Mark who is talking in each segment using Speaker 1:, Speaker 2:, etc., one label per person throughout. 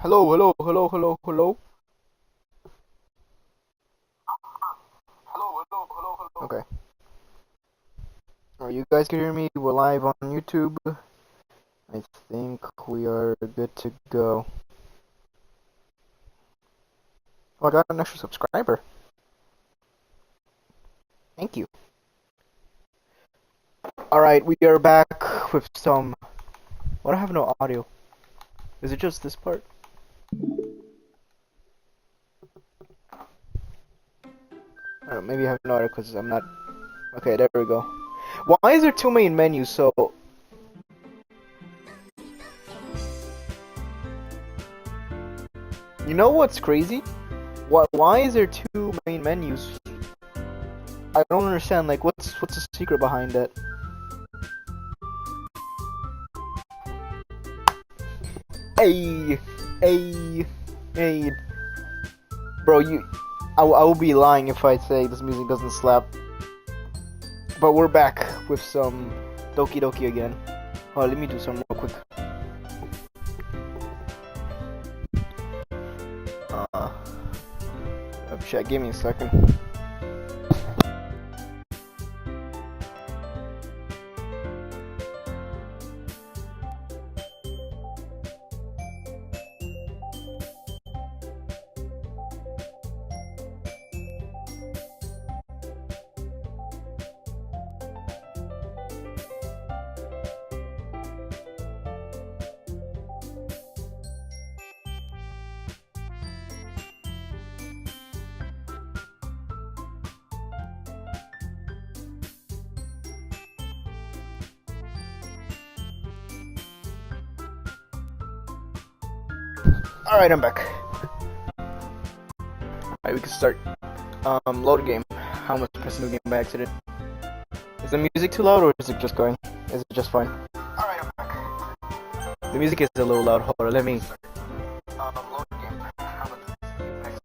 Speaker 1: Hello, hello, hello, hello, hello. Okay. You guys can hear me? We're live on YouTube. I think we are good to go. Oh, I got an extra subscriber. Thank you. Alright, we are back with some... What, I have no audio. Is it just this part? I don't know, maybe I have no audio because I'm not... Okay, there we go. Why is there two main menus, so... You know what's crazy? Why is there two main menus? I don't understand, like, what's the secret behind that? Hey! Hey! Hey! Bro, I will be lying if I say this music doesn't slap. But we're back with some Doki Doki again. Oh, let me do some real quick. Uh, Chat, give me a second. Alright, I'm back. Alright, we can start. Load a game. I almost pressed new game by accident. Is the music too loud or is it just going? Is it just fine? Alright, I'm back. The music is a little loud. Hold on, let me... Load a game. Is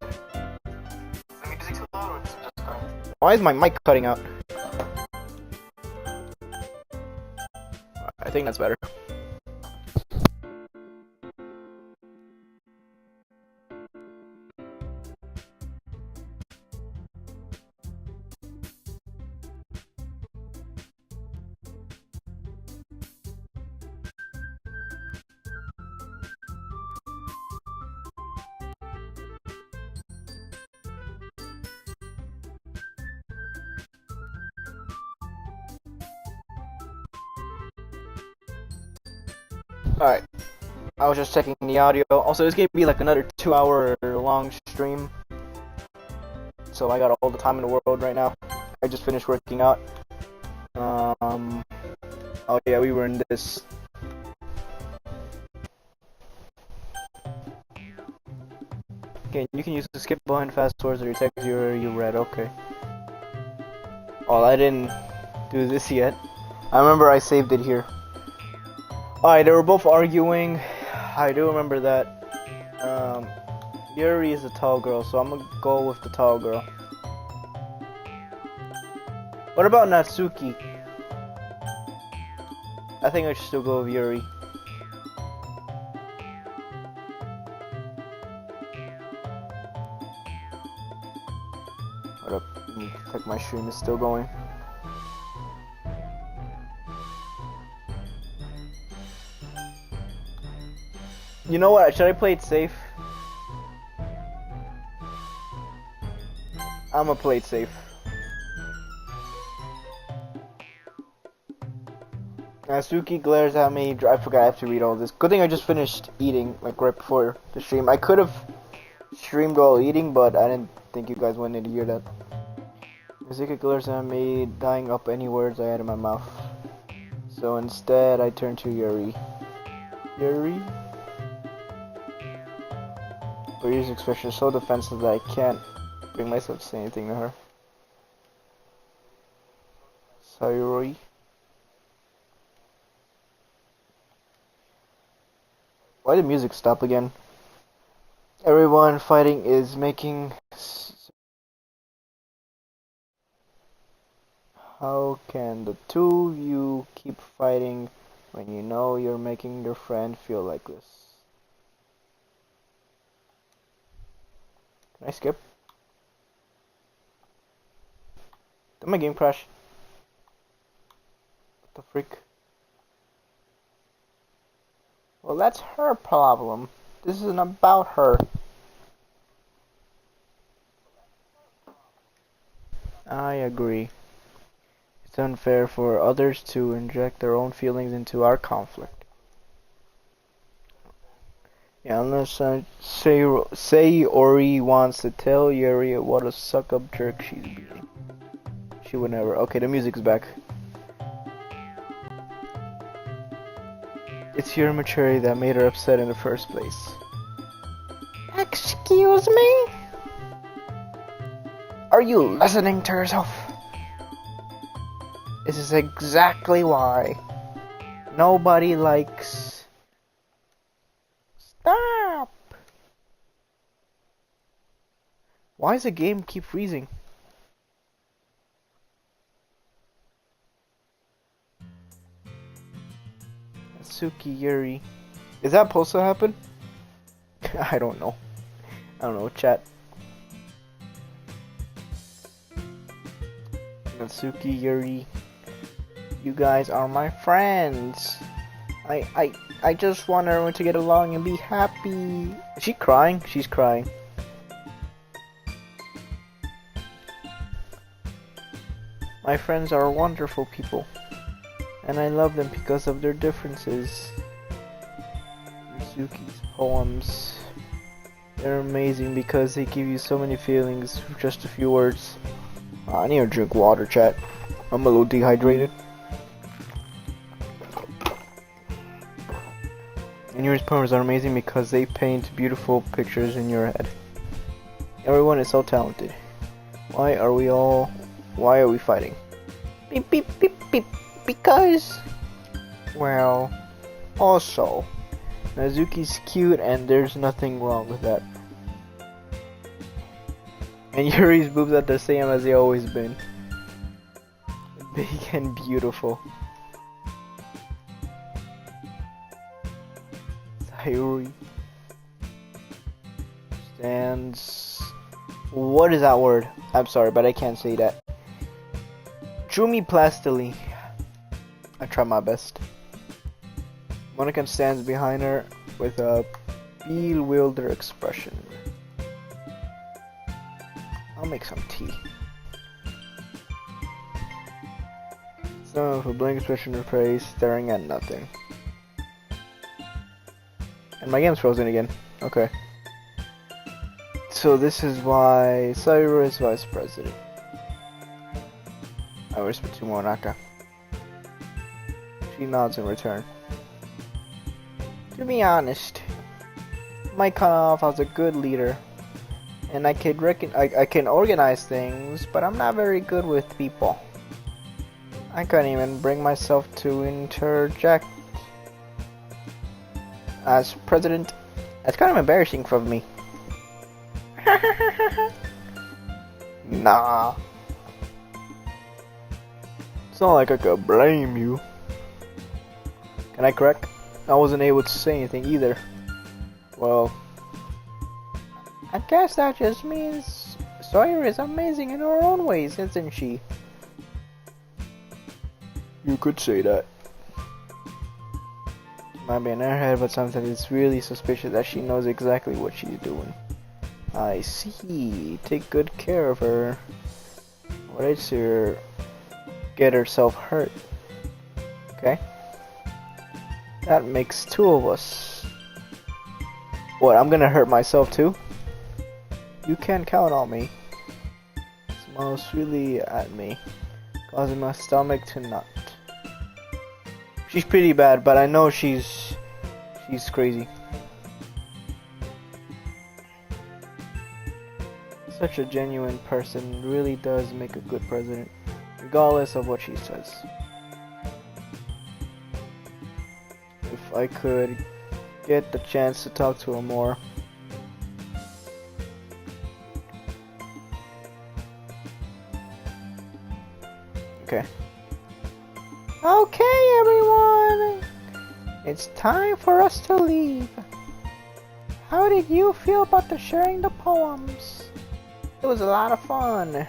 Speaker 1: the music too loud or is it just going? Why is my mic cutting out? I think that's better. Alright, I was just checking the audio. Also, it's gonna be like another 2 hour long stream. So I got all the time in the world right now. I just finished working out. Oh yeah, we were in this. Okay, you can use the skip behind fast forwards or your text you read, okay. Oh, I didn't do this yet. I remember I saved it here. Alright, they were both arguing. I do remember that. Yuri is a tall girl, so I'm gonna go with the tall girl. What about Natsuki? I think I should still go with Yuri. Hold up, let me check my stream is still going. You know what? Should I play it safe? I'ma play it safe. Natsuki glares at me. I forgot I have to read all this. Good thing I just finished eating, like right before the stream. I could have streamed while eating, but I didn't think you guys wanted to hear that. Natsuki glares at me, dying up any words I had in my mouth. So instead, I turn to Yuri. Yuri? Yuri's expression is so defensive that I can't bring myself to say anything to her. Sayuri? Why did music stop again? Everyone fighting is making... How can the two of you keep fighting when you know you're making your friend feel like this? Can I skip? Did my game crash? What the freak? Well, that's her problem. This isn't about her. I agree. It's unfair for others to inject their own feelings into our conflict. Yeah, unless say Ori wants to tell Yuri what a suck-up jerk she's being. She would never. Okay, the music's back. It's your immaturity that made her upset in the first place. Excuse me? Are you listening to yourself? This is exactly why nobody likes... Stop! Why does the game keep freezing? Suki Yuri. Is that supposed to happen? I don't know. I don't know, chat. Natsuki, Yuri, you guys are my friends. I just want everyone to get along and be happy. Is she crying? She's crying. My friends are wonderful people, and I love them because of their differences. Natsuki's poems, they're amazing because they give you so many feelings with just a few words. I need to drink water, chat. I'm a little dehydrated. And Yuri's poems are amazing because they paint beautiful pictures in your head. Everyone is so talented. Why are we fighting? Beep beep beep beep. Because... Well... Also... Nazuki's cute and there's nothing wrong with that. And Yuri's boobs are the same as they always been. Big and beautiful. Sayuri stands... What is that word? I'm sorry, but I can't say that. Jumi Plastily. I try my best. Monika stands behind her with a bewildered expression. I'll make some tea. Someone with a blank expression in her face, staring at nothing. And my game's frozen again. Okay. So this is why Sayuri is vice president. I whisper to Monika. She nods in return. To be honest, I might come off as a good leader. And I can organize things, but I'm not very good with people. I couldn't even bring myself to interject. As president, that's kind of embarrassing for me. Nah. It's not like I could blame you. Can I correct? I wasn't able to say anything either. Well... I guess that just means Sawyer is amazing in her own ways, isn't she? You could say that. She might be in her head, but sometimes it's really suspicious that she knows exactly what she's doing. I see. Take good care of her. What I see her get herself hurt. Okay? That makes two of us. What, I'm gonna hurt myself too? You can count on me. Smiles really at me, causing my stomach to knot. She's pretty bad, but I know she's crazy. Such a genuine person really does make a good president, regardless of what she says. If I could get the chance to talk to her more. Okay. Okay, everyone! It's time for us to leave. How did you feel about the sharing the poems? It was a lot of fun.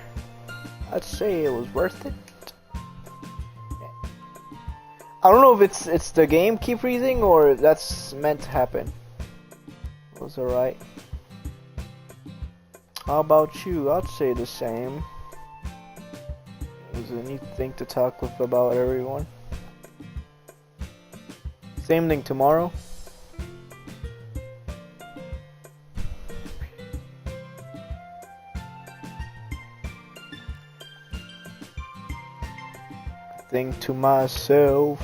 Speaker 1: I'd say it was worth it. I don't know if it's the game keep freezing or that's meant to happen. It was alright. How about you? I'd say the same. It was a neat thing to talk with about everyone. Same thing tomorrow. Think to myself,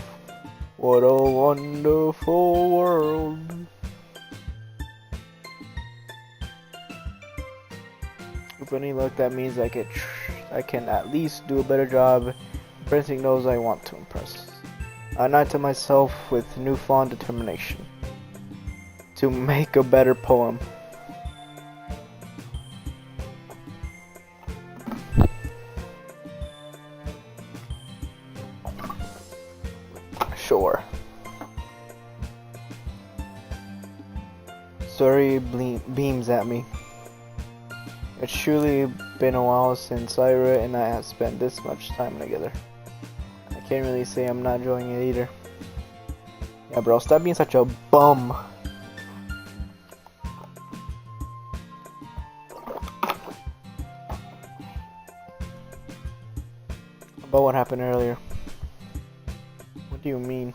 Speaker 1: what a wonderful world. With any luck, that means I can at least do a better job impressing those I want to impress. I nod to myself with newfound determination to make a better poem. Sure. Story beams at me. It's surely been a while since Ira and I have spent this much time together. I can't really say I'm not enjoying it either. Yeah, bro, stop being such a bum. About what happened earlier. What do you mean?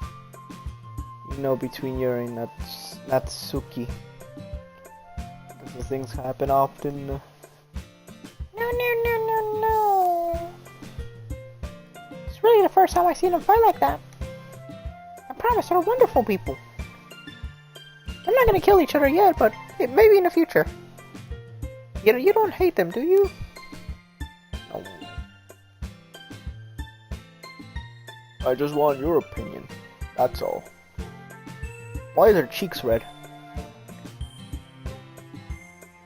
Speaker 1: You know, between Yuri and Natsuki. Those things happen often.
Speaker 2: No. It's really the first time I've seen them fight like that. I promise they're wonderful people. They're not gonna kill each other yet, but maybe in the future. You don't hate them, do you?
Speaker 1: No. I just want your opinion. That's all. Why are their cheeks red?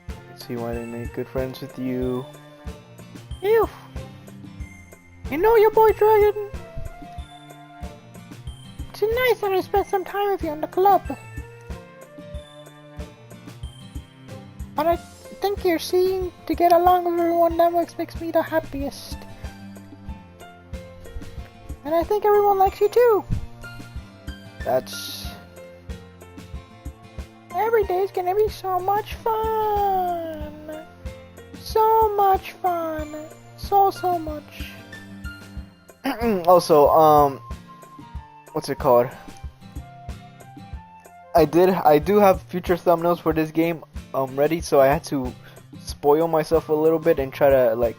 Speaker 1: I can see why they make good friends with you.
Speaker 2: Ew. You know your boy Dragon? It's nice that I spent some time with you in the club. But I think you're seeing to get along with everyone that makes me the happiest. And I think everyone likes you too.
Speaker 1: That's...
Speaker 2: Every day's gonna be so much fun. So much fun. So much.
Speaker 1: Also, what's it called? I do have future thumbnails for this game ready, so I had to spoil myself a little bit and try to like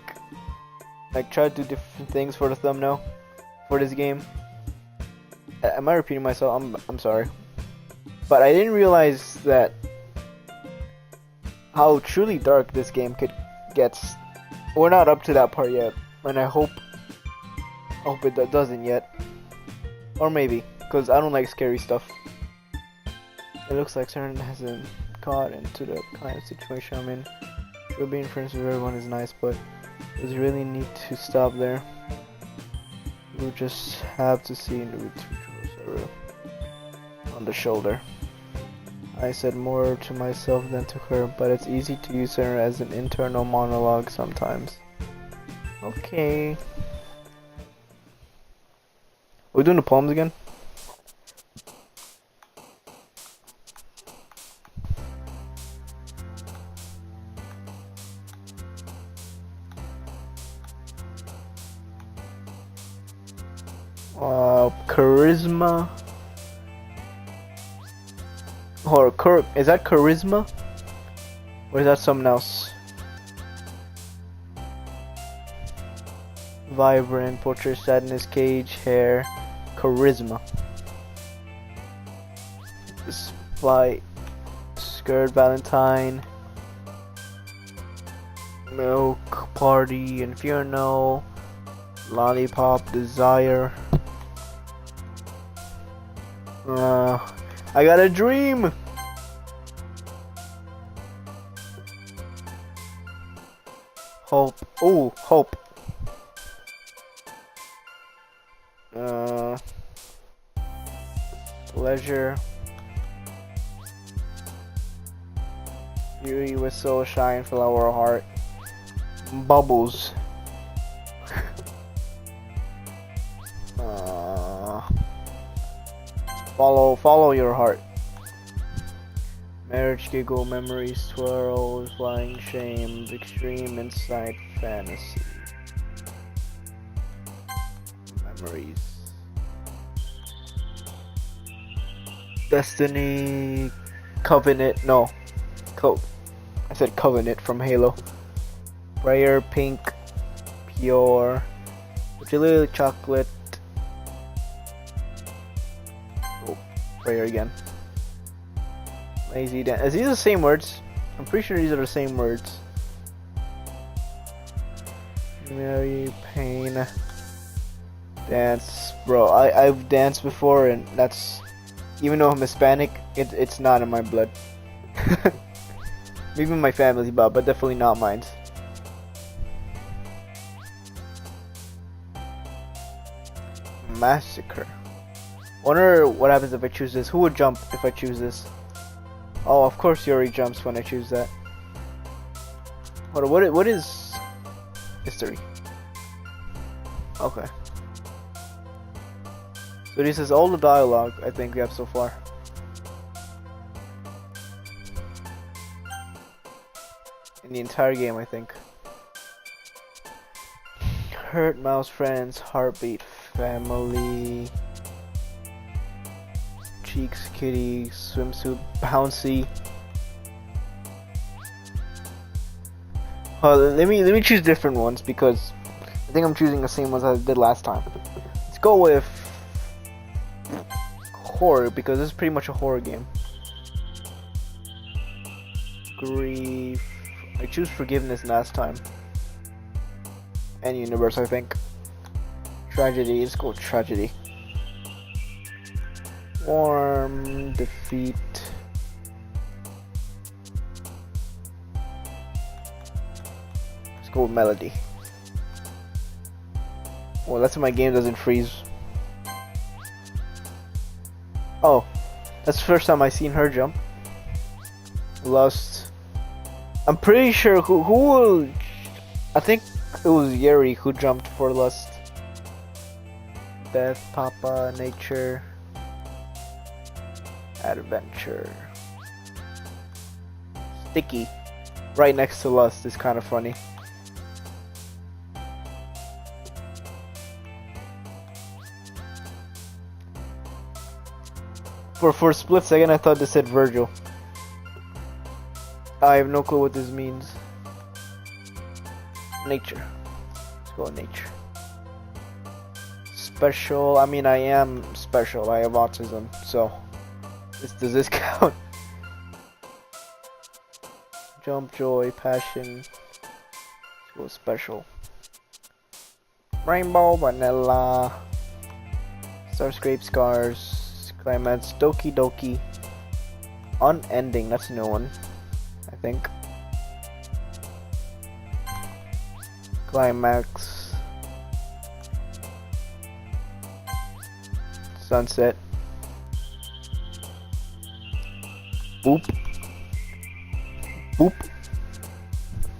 Speaker 1: try to do different things for the thumbnail for this game. Am I repeating myself? I'm sorry, but I didn't realize that how truly dark this game gets. We're not up to that part yet, and I hope it doesn't yet, or maybe, because I don't like scary stuff. It looks like Saren hasn't got into the kind of situation I'm in. Sure, being friends with everyone is nice, but it's really neat to stop there. We'll just have to see in the ritual on the shoulder. I said more to myself than to her, but it's easy to use her as an internal monologue sometimes. Okay. We're doing the poems again? Charisma. Or is that charisma? Or is that something else? Vibrant, portrait, sadness, cage, hair, charisma. Flight, skirt, Valentine, milk, party, inferno, lollipop, desire. I got a dream. Hope. Oh, hope. Pleasure. Beauty with soul, shine, flower, heart. Bubbles. Follow your heart. Marriage, giggle, memories, swirls, flying shames, extreme insight, fantasy. Memories. Destiny, covenant, no. I said covenant from Halo. Prayer, pink, pure, vanilla, chocolate. Oh, prayer again. Lazy dance. Is these the same words? I'm pretty sure these are the same words. Mary, pain, dance, bro. I've danced before, and that's, even though I'm Hispanic, it's not in my blood. Maybe my family's blood, but definitely not mine. Massacre. Wonder what happens if I choose this. Who would jump if I choose this? Oh, of course Yuri jumps when I choose that. What is history? Okay. So this is all the dialogue I think we have so far. In the entire game, I think. Hurt, mouse, friends, heartbeat, family, cheeks, kitty, swimsuit, bouncy. Let me choose different ones because I think I'm choosing the same ones as I did last time. Let's go with horror because this is pretty much a horror game. Grief. I choose forgiveness last time. And universe, I think. Tragedy. Let's go with tragedy. Warm. Defeat. Let's go with melody. Well, that's when my game doesn't freeze. Oh, that's the first time I seen her jump. Lust. I'm pretty sure who will. I think it was Yuri who jumped for lust. Death, Papa, nature, adventure. Sticky, right next to lust is kind of funny. For a split second, I thought they said Virgil. I have no clue what this means. Nature. Let's go with nature. Special. I mean, I am special. I have autism, so does this count? Jump, joy, passion. Let's go with special. Rainbow, vanilla. Starscape, scars. Climax, Doki Doki. Unending. That's a new one. I think. Climax. Sunset. Boop. Boop.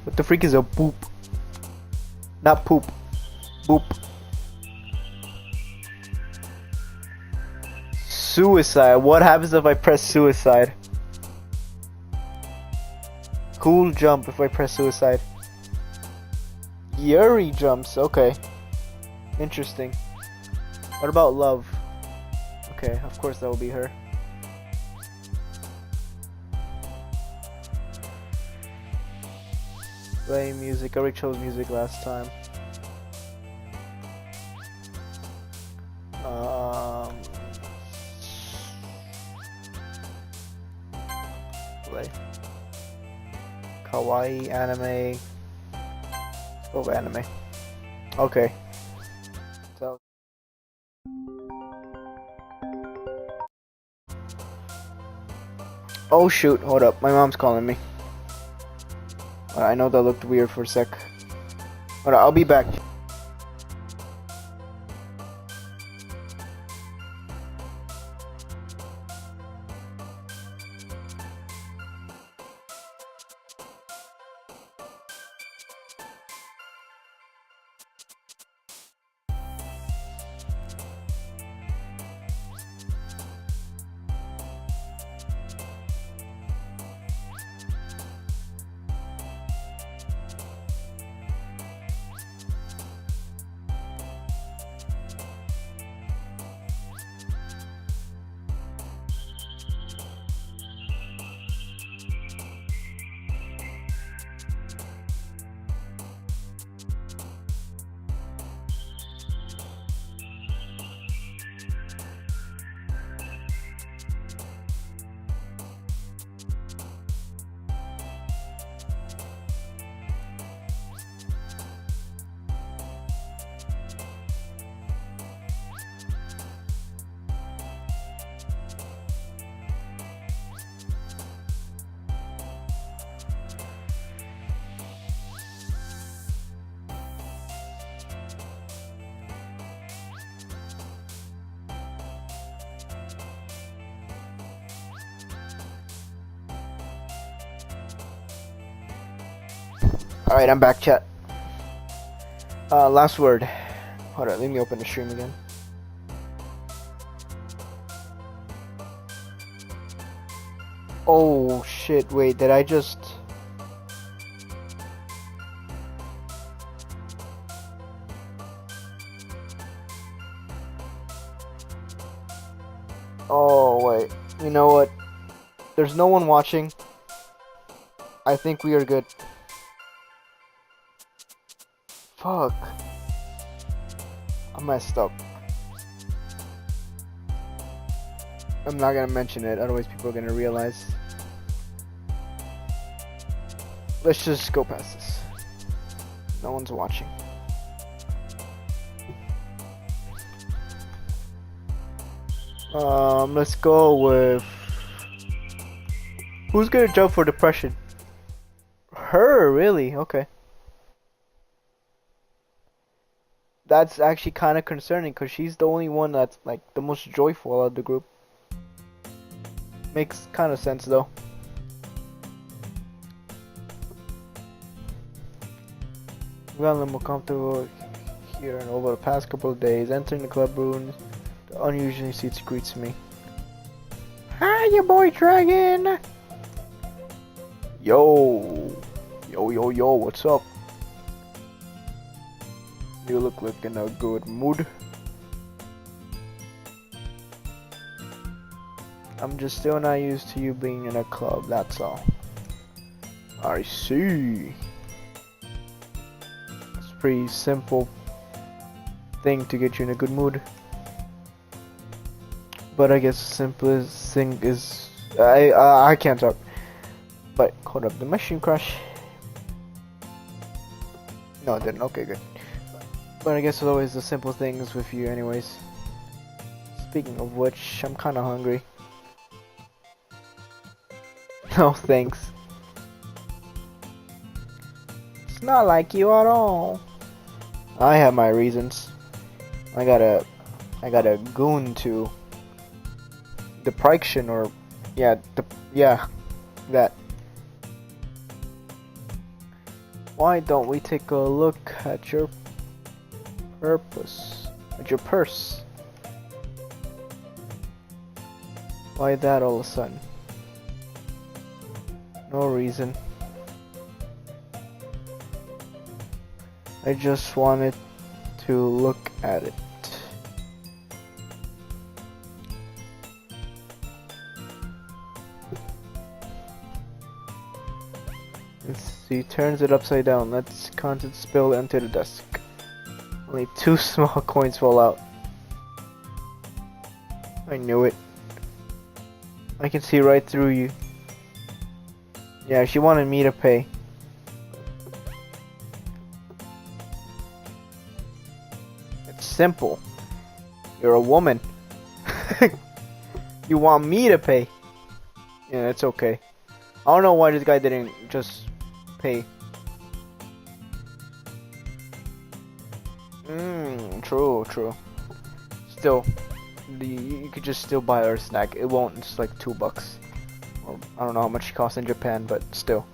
Speaker 1: What the freak is a boop? Not poop. Boop. Suicide. What happens if I press suicide? Cool jump if I press suicide. Yuri jumps, okay. Interesting. What about love? Okay, of course that will be her. Play music, I already chose music last time. Play. Kawaii anime. Let's go with anime. Okay. So. Oh shoot! Hold up, my mom's calling me. I know that looked weird for a sec. Hold on, I'll be back. Alright, I'm back, chat. Last word. Hold on, let me open the stream again. Oh shit, wait, did I just... Oh, wait. You know what? There's no one watching. I think we are good. Fuck. I messed up. I'm not gonna mention it, otherwise people are gonna realize. Let's just go past this. No one's watching. Let's go with... Who's gonna jump for depression? Her, really? Okay. That's actually kind of concerning because she's the only one that's like the most joyful out of the group. Makes kind of sense though. We got a little more comfortable here and over the past couple of days. Entering the club room, the unusually seats greets me.
Speaker 2: Hi, your boy Dragon.
Speaker 1: Yo, yo, what's up? You look like in a good mood. I'm just still not used to you being in a club, that's all. I see. It's a pretty simple thing to get you in a good mood. But I guess the simplest thing is... I can't talk. But, hold up, the machine crash. No, it didn't, okay, good. But I guess it's always the simple things with you anyways. Speaking of which, I'm kinda hungry. No thanks. It's not like you at all. I have my reasons. I got a goon to depression or that. Why don't we take a look at your purse? Why that all of a sudden? No reason. I just wanted to look at it. Let's see, turns it upside down. Let's content spill into the desk. Only 2 small coins fall out. I knew it. I can see right through you. Yeah, she wanted me to pay. It's simple. You're a woman. You want me to pay. Yeah, it's okay. I don't know why this guy didn't just pay. True. Still, you could just still buy her a snack. It won't. It's like $2. Well, I don't know how much it costs in Japan, but still,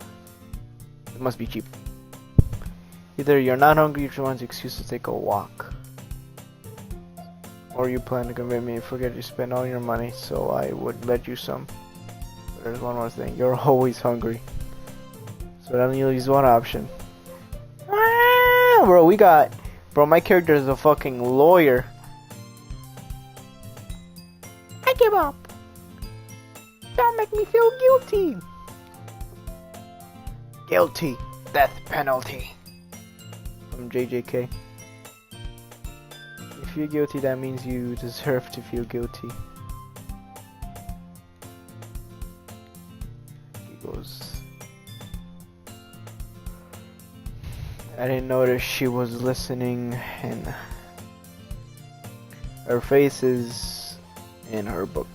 Speaker 1: it must be cheap. Either you're not hungry, you just want an excuse to take a walk, or you plan to convince me to forget you spend all your money, so I would let you some. But there's one more thing: you're always hungry. So that leaves one option. Ah, bro, my character is a fucking lawyer.
Speaker 2: I give up. Don't make me feel guilty.
Speaker 1: Guilty. Death penalty. From JJK. If you're guilty, that means you deserve to feel guilty. He goes... I didn't notice she was listening, and her face is in her book,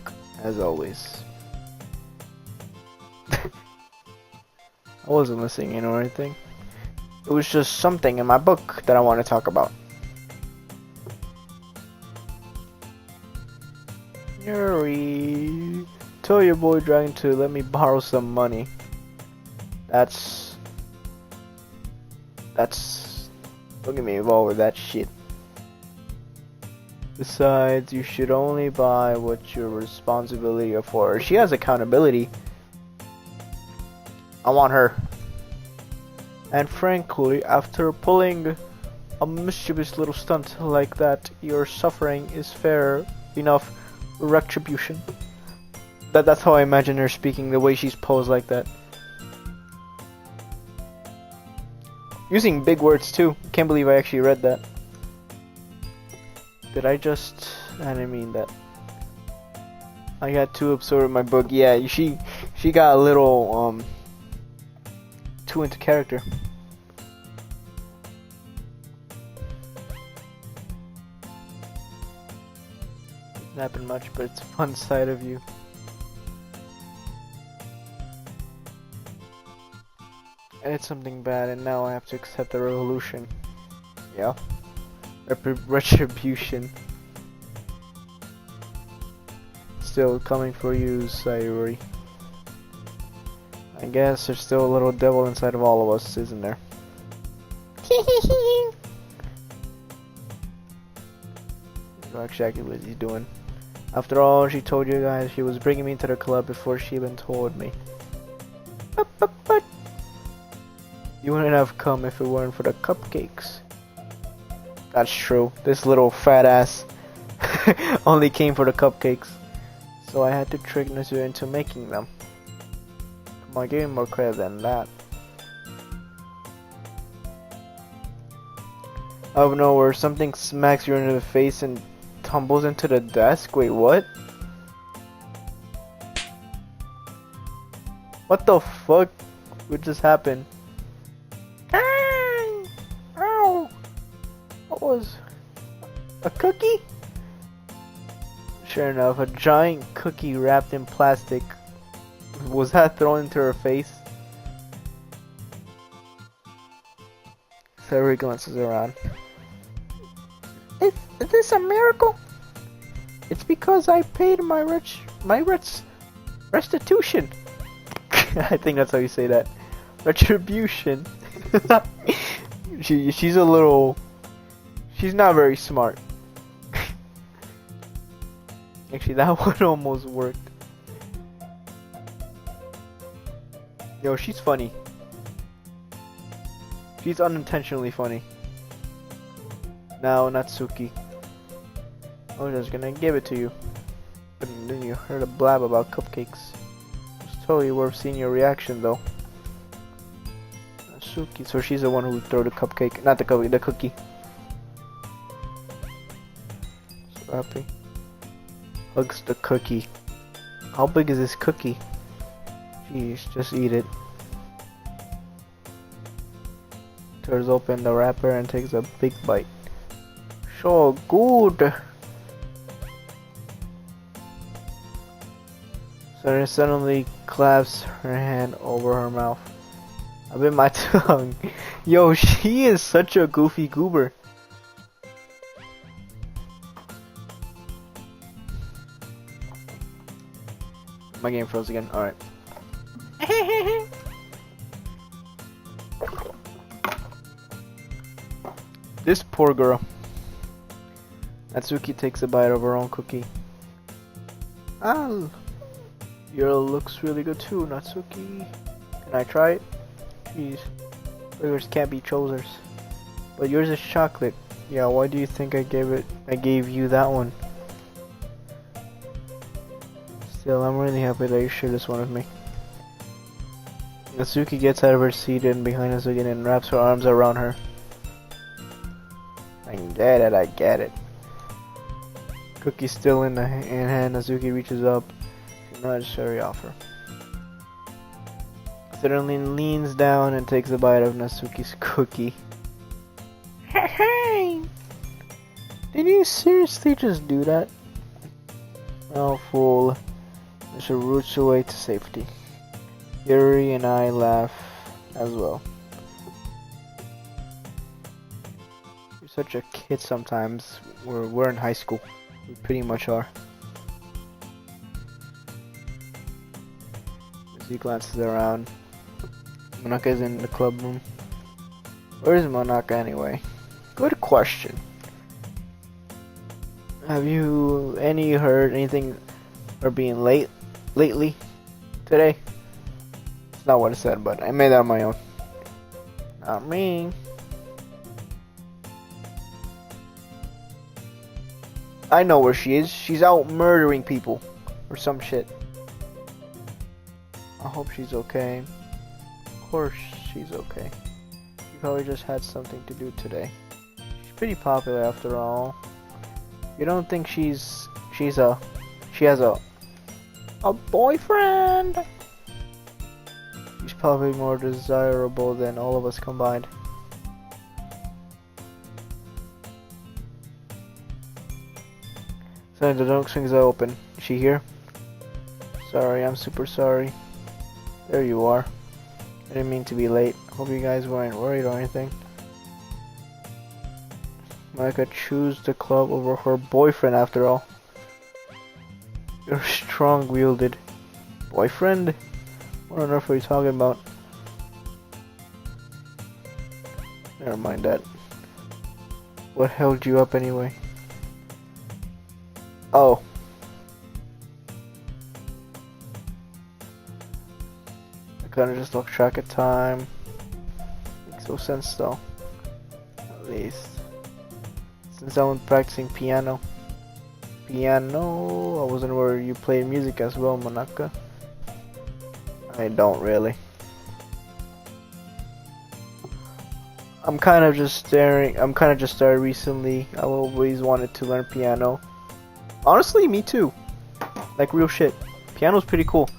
Speaker 1: as always. I wasn't listening or anything. It was just something in my book that I want to talk about. Yuri, tell your boy Dragon to let me borrow some money. That's That's... Don't get me involved with that shit. Besides, you should only buy what your responsibility for. She has accountability. I want her. And frankly, after pulling a mischievous little stunt like that, your suffering is fair enough retribution. That's how I imagine her speaking, the way she's posed like that. Using big words too. Can't believe I actually read that. Did I just... I didn't mean that. I got too absorbed in my book. Yeah, she got a little too into character. Doesn't happen much, but it's a fun side of you. And it's something bad, and now I have to accept the revolution. Yeah. Retribution. Still coming for you, Sayuri. I guess there's still a little devil inside of all of us, isn't there? Know exactly what he's doing. After all, she told you guys she was bringing me to the club before she even told me. But you wouldn't have come if it weren't for the cupcakes. That's true. This little fat ass only came for the cupcakes. So I had to trick Nasu into making them. Come on, give me more credit than that. Out of nowhere, something smacks you in the face and tumbles into the desk. Wait, what? What the fuck? What just happened? Ow! What was... a cookie? Sure enough, a giant cookie wrapped in plastic. Was that thrown into her face? Sayuri glances around.
Speaker 2: Is this a miracle? It's because I paid my restitution.
Speaker 1: I think that's how you say that. Retribution. She's a little... She's not very smart. Actually, that one almost worked. Yo, she's funny. She's unintentionally funny. Now, Natsuki. I was just gonna give it to you. But then you heard a blab about cupcakes. It's totally worth seeing your reaction, though. Natsuki. So she's the one who threw the cupcake. Not the cupcake, the cookie. So happy. Hugs the cookie. How big is this cookie? Jeez, just eat it. Tears open the wrapper and takes a big bite. So good. So suddenly claps her hand over her mouth. I bit my tongue. Yo, she is such a goofy goober. My game froze again. Alright. This poor girl. Natsuki takes a bite of her own cookie. Ah, your looks really good too, Natsuki. Can I try it? Jeez, yours can't be choosers. But yours is chocolate. Yeah, why do you think I gave you that one? Still, I'm really happy that you share this one with me. Natsuki gets out of her seat and behind us again and wraps her arms around her. I get it, I get it. Cookie still in hand, Natsuki reaches up to nudge Sayuri off her. Suddenly leans down and takes a bite of Natsuki's cookie.
Speaker 2: Hey!
Speaker 1: Did you seriously just do that? Oh, fool. I should roots away to safety. Yuri and I laugh as well. You're such a kid sometimes. We're in high school. We pretty much are. As he glances around, Monika is in the club room. Where's Monika anyway? Good question. Have you heard anything or being late lately? Today? It's not what I said, but I made that on my own. Not me. I know where she is. She's out murdering people or some shit. I hope she's okay. Of course she's okay. She probably just had something to do today. She's pretty popular after all. You don't think she has a boyfriend? She's probably more desirable than all of us combined. So the door swings open. Is she here? Sorry, I'm super sorry. There you are. I didn't mean to be late. Hope you guys weren't worried or anything. Monika chose the club over her boyfriend after all. You're strong-wielded. Boyfriend? What on earth are you talking about? Never mind that. What held you up anyway? Oh. I kinda just lost track of time. Makes no sense though. At least. Since I was practicing piano. I wasn't aware you played music as well, Monika. I don't really. I'm kind of just started recently. I always wanted to learn piano. Honestly, me too. Like real shit. Piano's pretty cool.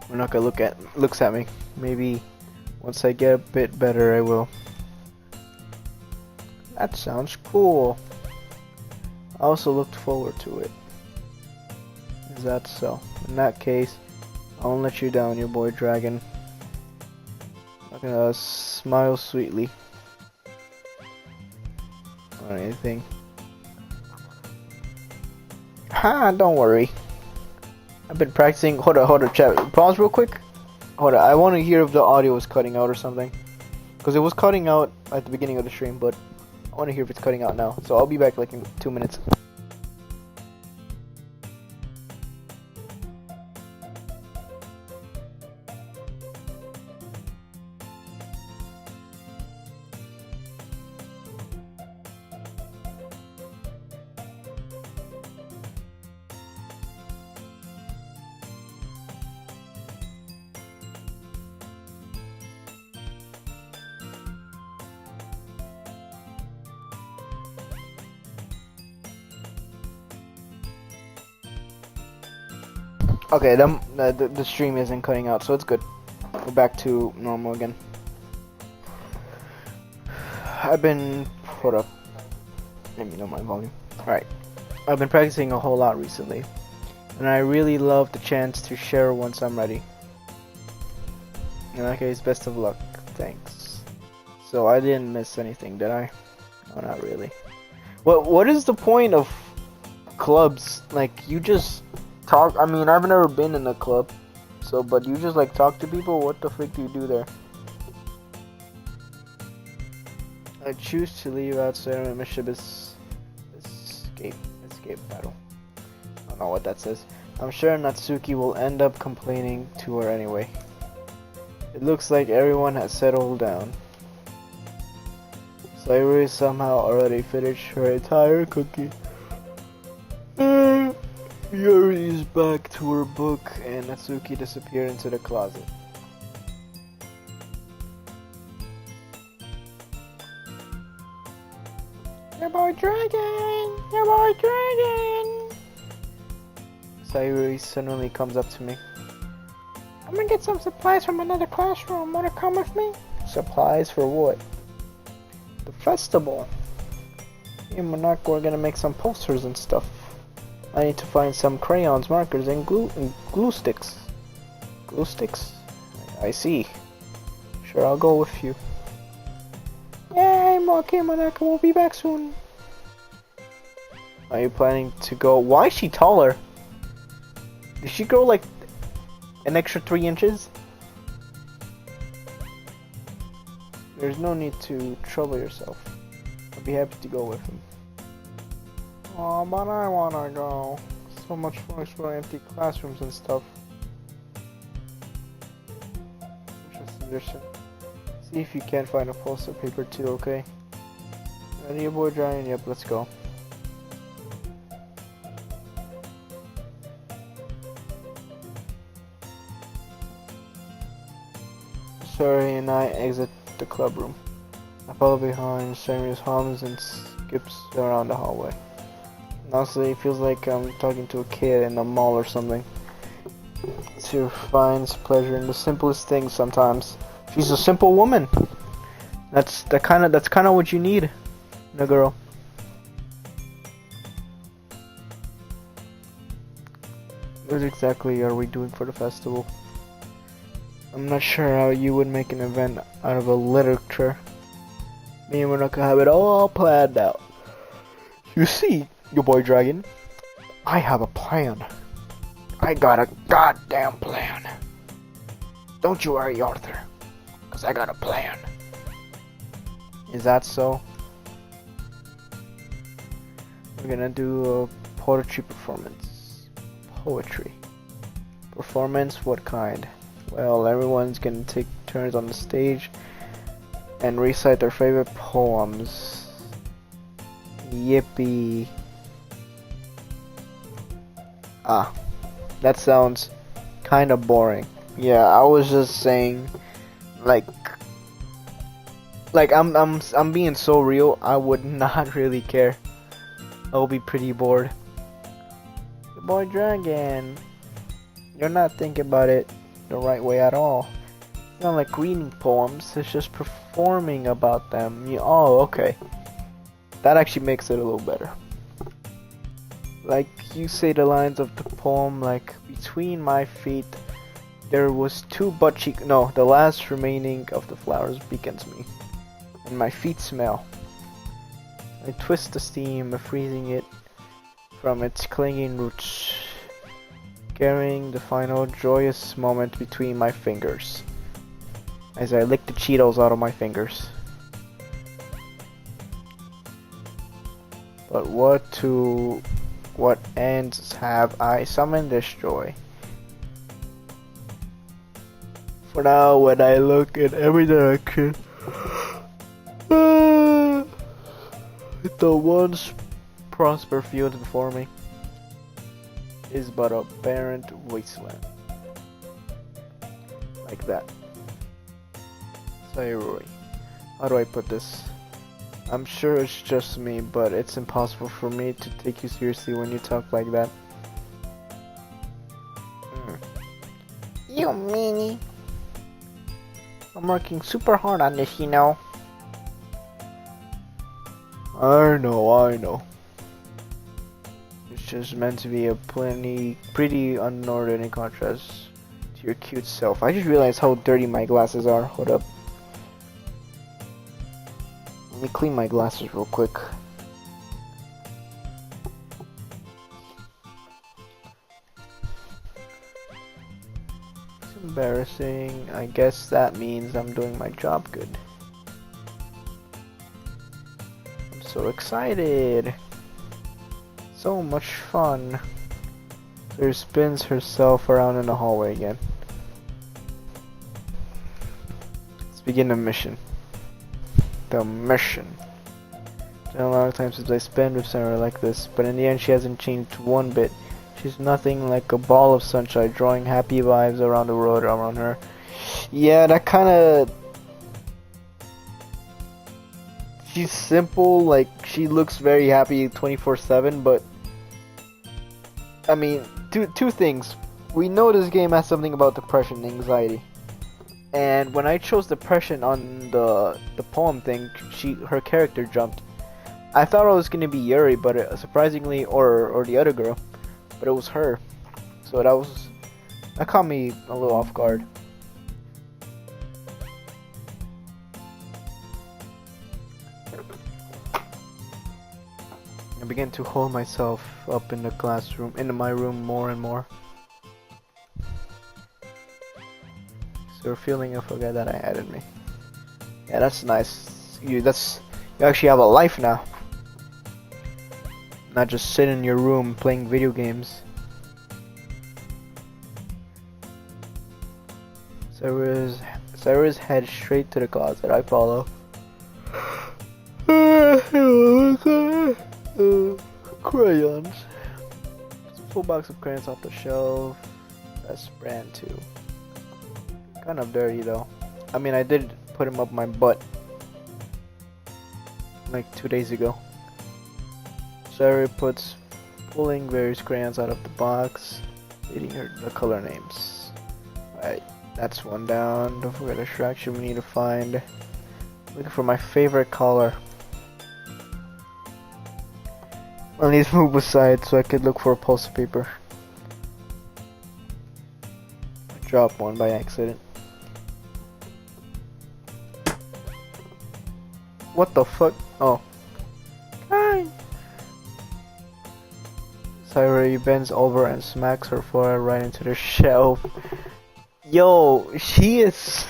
Speaker 1: Monika looks at me. Maybe once I get a bit better, I will. That sounds cool. I also looked forward to it. Is that so? In that case, I won't let you down, your boy dragon. I'm gonna smile sweetly. Or anything. Ha! Don't worry. I've been practicing. Hold on, chat. Pause real quick. Hold on. I want to hear if the audio is cutting out or something. Because it was cutting out at the beginning of the stream, but I want to hear if it's cutting out now. So I'll be back like in 2 minutes. Okay, the stream isn't cutting out, so it's good. We're back to normal again. Hold up. Let me know my volume. Alright. I've been practicing a whole lot recently. And I really love the chance to share once I'm ready. In that case, best of luck. Thanks. So I didn't miss anything, did I? No, not really. What is the point of clubs? Like, you just talk. I mean, I've never been in a club, so but you just like talk to people. What the frick do you do there? I choose to leave outside of mischievous escape battle. I don't know what that says. I'm sure Natsuki will end up complaining to her anyway. It looks like everyone has settled down. Sayuri somehow already finished her entire cookie. Yuri is back to her book and Natsuki disappeared into the closet. Your boy dragon! Your boy dragon! Sayuri suddenly comes up to me. I'm gonna get some supplies from another classroom. Wanna come with me? Supplies for what? The festival. Me and Monika are gonna make some posters and stuff. I need to find some crayons, markers, and glue sticks. Glue sticks? I see. Sure, I'll go with you. Yeah, I'm okay, Monika. We'll be back soon. Are you planning to go? Why is she taller? Did she grow like an extra 3 inches? There's no need to trouble yourself. I'll be happy to go with him. Oh, but I wanna go. So much fun exploring empty classrooms and stuff. See if you can't find a poster paper too, okay? Ready, your boy Ryan? Yep, let's go. Sorry, and I exit the club room. I follow behind, Samuel's hums and skips around the hallway. Honestly, it feels like I'm talking to a kid in a mall or something. She finds pleasure in the simplest things sometimes. She's a simple woman. That's kind of what you need in a girl. What exactly are we doing for the festival? I'm not sure how you would make an event out of a literature. Me and Monika have it all planned out. You see, your boy Dragon, I have a plan. I got a goddamn plan. Don't you worry, Arthur, cause I got a plan. Is that so? We're gonna do a poetry performance. Poetry. Performance? What kind? Well, everyone's gonna take turns on the stage and recite their favorite poems. Yippee. Ah, that sounds kind of boring. Yeah, I was just saying, like I'm being so real. I would not really care. I'll be pretty bored. The boy Dragon, you're not thinking about it the right way at all. It's not like reading poems. It's just performing about them. Oh, okay. That actually makes it a little better. Like you say the lines of the poem, like between my feet there was 2 butt cheek. No, the last remaining of the flowers beckons me, and my feet smell. I twist the steam, freezing it from its clinging roots, carrying the final joyous moment between my fingers, as I lick the Cheetos out of my fingers. But what ends have I summoned this joy? For now, when I look in every direction, the once prosper field before me is but a barren wasteland. Like that. Sayuri. How do I put this? I'm sure it's just me, but it's impossible for me to take you seriously when you talk like that.
Speaker 2: You meanie. I'm working super hard on this, you know.
Speaker 1: I know. It's just meant to be a pretty unordinary contrast to your cute self. I just realized how dirty my glasses are. Hold up. Let me clean my glasses real quick. It's embarrassing. I guess that means I'm doing my job good. I'm so excited. So much fun. She spins herself around in the hallway again. Let's begin the mission. The mission. It's been a long time since I spent with Sarah like this, but in the end she hasn't changed one bit. She's nothing like a ball of sunshine, drawing happy vibes around the world around her. Yeah, that kinda... She's simple, like, she looks very happy 24/7, but... I mean, two things. We know this game has something about depression and anxiety. And when I chose depression on the poem thing, her character jumped. I thought it was gonna be Yuri, but surprisingly, or the other girl, but it was her. So that caught me a little off guard. I began to hold myself up in the classroom, into my room more and more. the feeling of a guy that I added me. Yeah, that's nice. You actually have a life now. Not just sit in your room playing video games. Sarah's head straight to the closet. I follow. Crayons. Full box of crayons off the shelf. That's brand too. Kind of dirty though. I mean, I did put him up my butt like 2 days ago. Sarah puts pulling various crayons out of the box, reading the color names. Alright, that's one down. Don't forget extraction. We need to find. Looking for my favorite color. I need to move aside so I could look for a pulse paper. I dropped one by accident. What the fuck? Oh. Fine. Sayuri bends over and smacks her forehead right into the shelf. Yo, she is...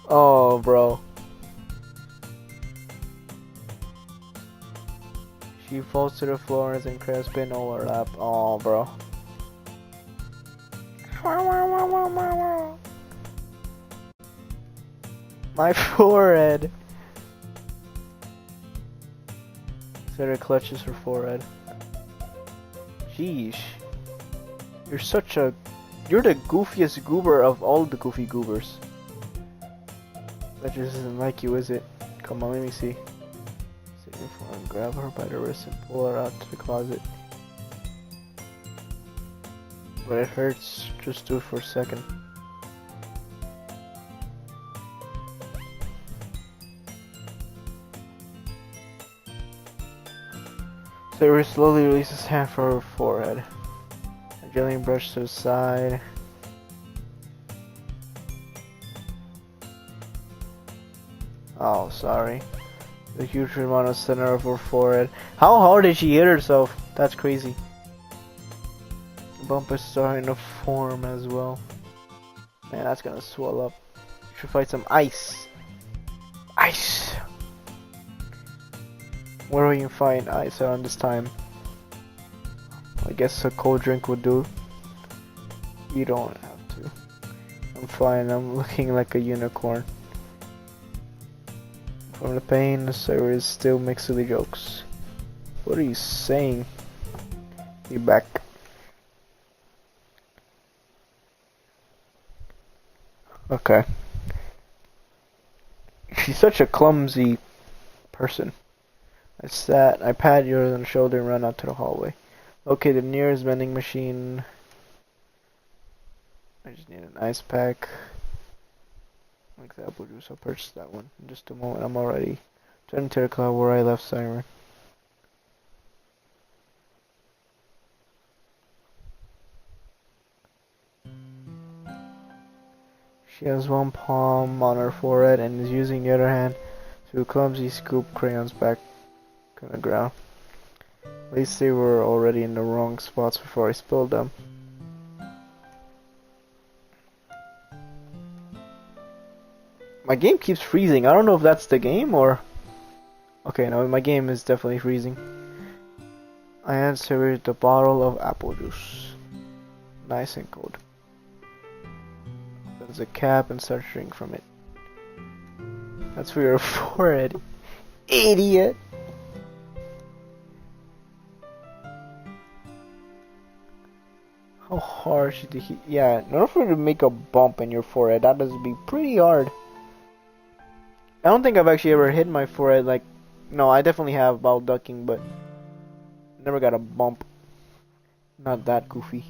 Speaker 1: Oh, bro. She falls to the floor and cresps in all her lap. Oh, bro. My forehead. Sarah clutches her forehead. Sheesh. You're the goofiest goober of all the goofy goobers. That just isn't like you, is it? Come on, let me see. Sit in your floor and grab her by the wrist and pull her out to the closet. But it hurts. Just do it for a second. Sarah slowly releases his hand from her forehead. A gently brush to the side. Oh, sorry. The huge amount of center of her forehead. How hard did she hit herself? That's crazy. The bump is starting to form as well. Man, that's gonna swell up. You should find some ice. Ice! Where will you find ice around this time? I guess a cold drink would do. You don't have to. I'm fine, I'm looking like a unicorn. From the pain, Sarah is still mixing jokes. What are you saying? Be back. Okay. She's such a clumsy person. I pat yours on the shoulder and run out to the hallway. Okay, the nearest vending machine. I just need an ice pack. Like the apple juice, I'll purchase that one. In just a moment, I'm already turning to the car where I left Siren. She has one palm on her forehead and is using the other hand to clumsily scoop crayons back on the ground. At least they were already in the wrong spots before I spilled them. My game keeps freezing. I don't know if that's the game or... Okay, no, my game is definitely freezing. I answered the bottle of apple juice. Nice and cold. Opens a cap and starts drinking from it. That's for your forehead. Idiot! How hard should he... Yeah, in order for you to make a bump in your forehead, that does be pretty hard. I don't think I've actually ever hit my forehead like... No, I definitely have while ducking, but... Never got a bump. Not that goofy.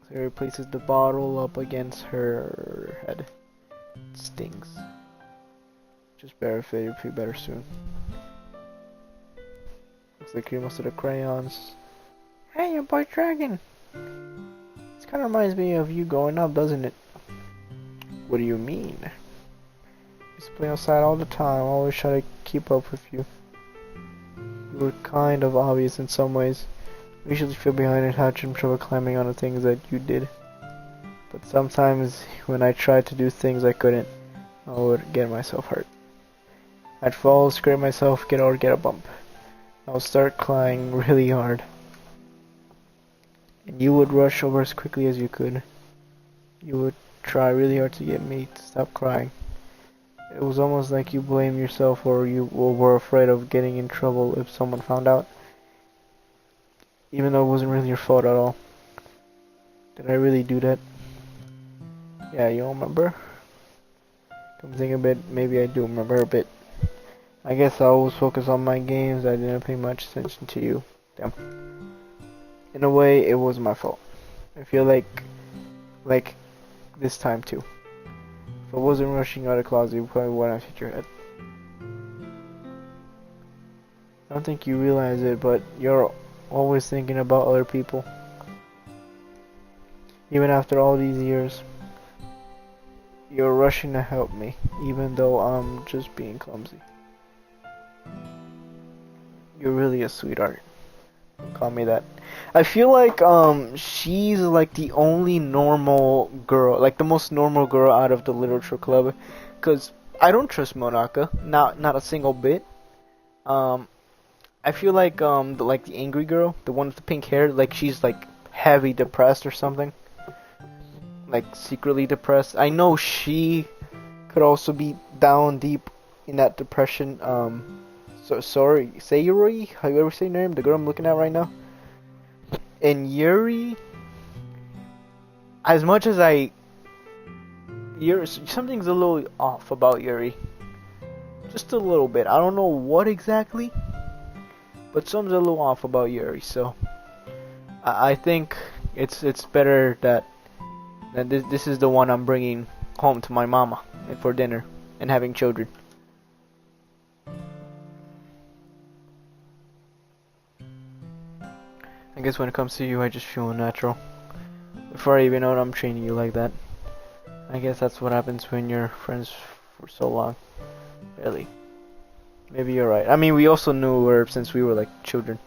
Speaker 1: So he replaces the bottle up against her head. It stings. Just better if it'll feel better soon. Looks like he most of the crayons. Hey, your boy Dragon! This kind of reminds me of you growing up, doesn't it? What do you mean? Used to play outside all the time, always try to keep up with you. You were kind of obvious in some ways. I usually feel behind and had some trouble climbing on the things that you did. But sometimes when I tried to do things I couldn't, I would get myself hurt. I'd fall, scrape myself, get a bump. I would start crying really hard. And you would rush over as quickly as you could. You would try really hard to get me to stop crying. It was almost like you blamed yourself or you were afraid of getting in trouble if someone found out. Even though it wasn't really your fault at all. Did I really do that? Yeah, you don't remember? Come think a bit, maybe I do remember a bit. I guess I was focused on my games, I didn't pay much attention to you. Damn. In a way, it was my fault. I feel like this time too. If I wasn't rushing out of the closet, you probably wouldn't have hit your head. I don't think you realize it, but you're always thinking about other people. Even after all these years, you're rushing to help me, even though I'm just being clumsy. You're really a sweetheart. Call me that. I feel like she's like the only normal girl, like the most normal girl out of the literature club, cause I don't trust Monika, not a single bit. I feel like the angry girl, the one with the pink hair, like she's like heavy depressed or something, like secretly depressed. I know she could also be down deep in that depression. So sorry, Sayuri, how you ever say her name? The girl I'm looking at right now. And Yuri, as much as something's a little off about Yuri. Just a little bit. I don't know what exactly, but something's a little off about Yuri. So I think it's better that this is the one I'm bringing home to my mama and for dinner and having children. I guess when it comes to you, I just feel unnatural. Before I even know it, I'm treating you like that. I guess that's what happens when you're friends for so long. Really. Maybe you're right. I mean, we also knew her since we were like children.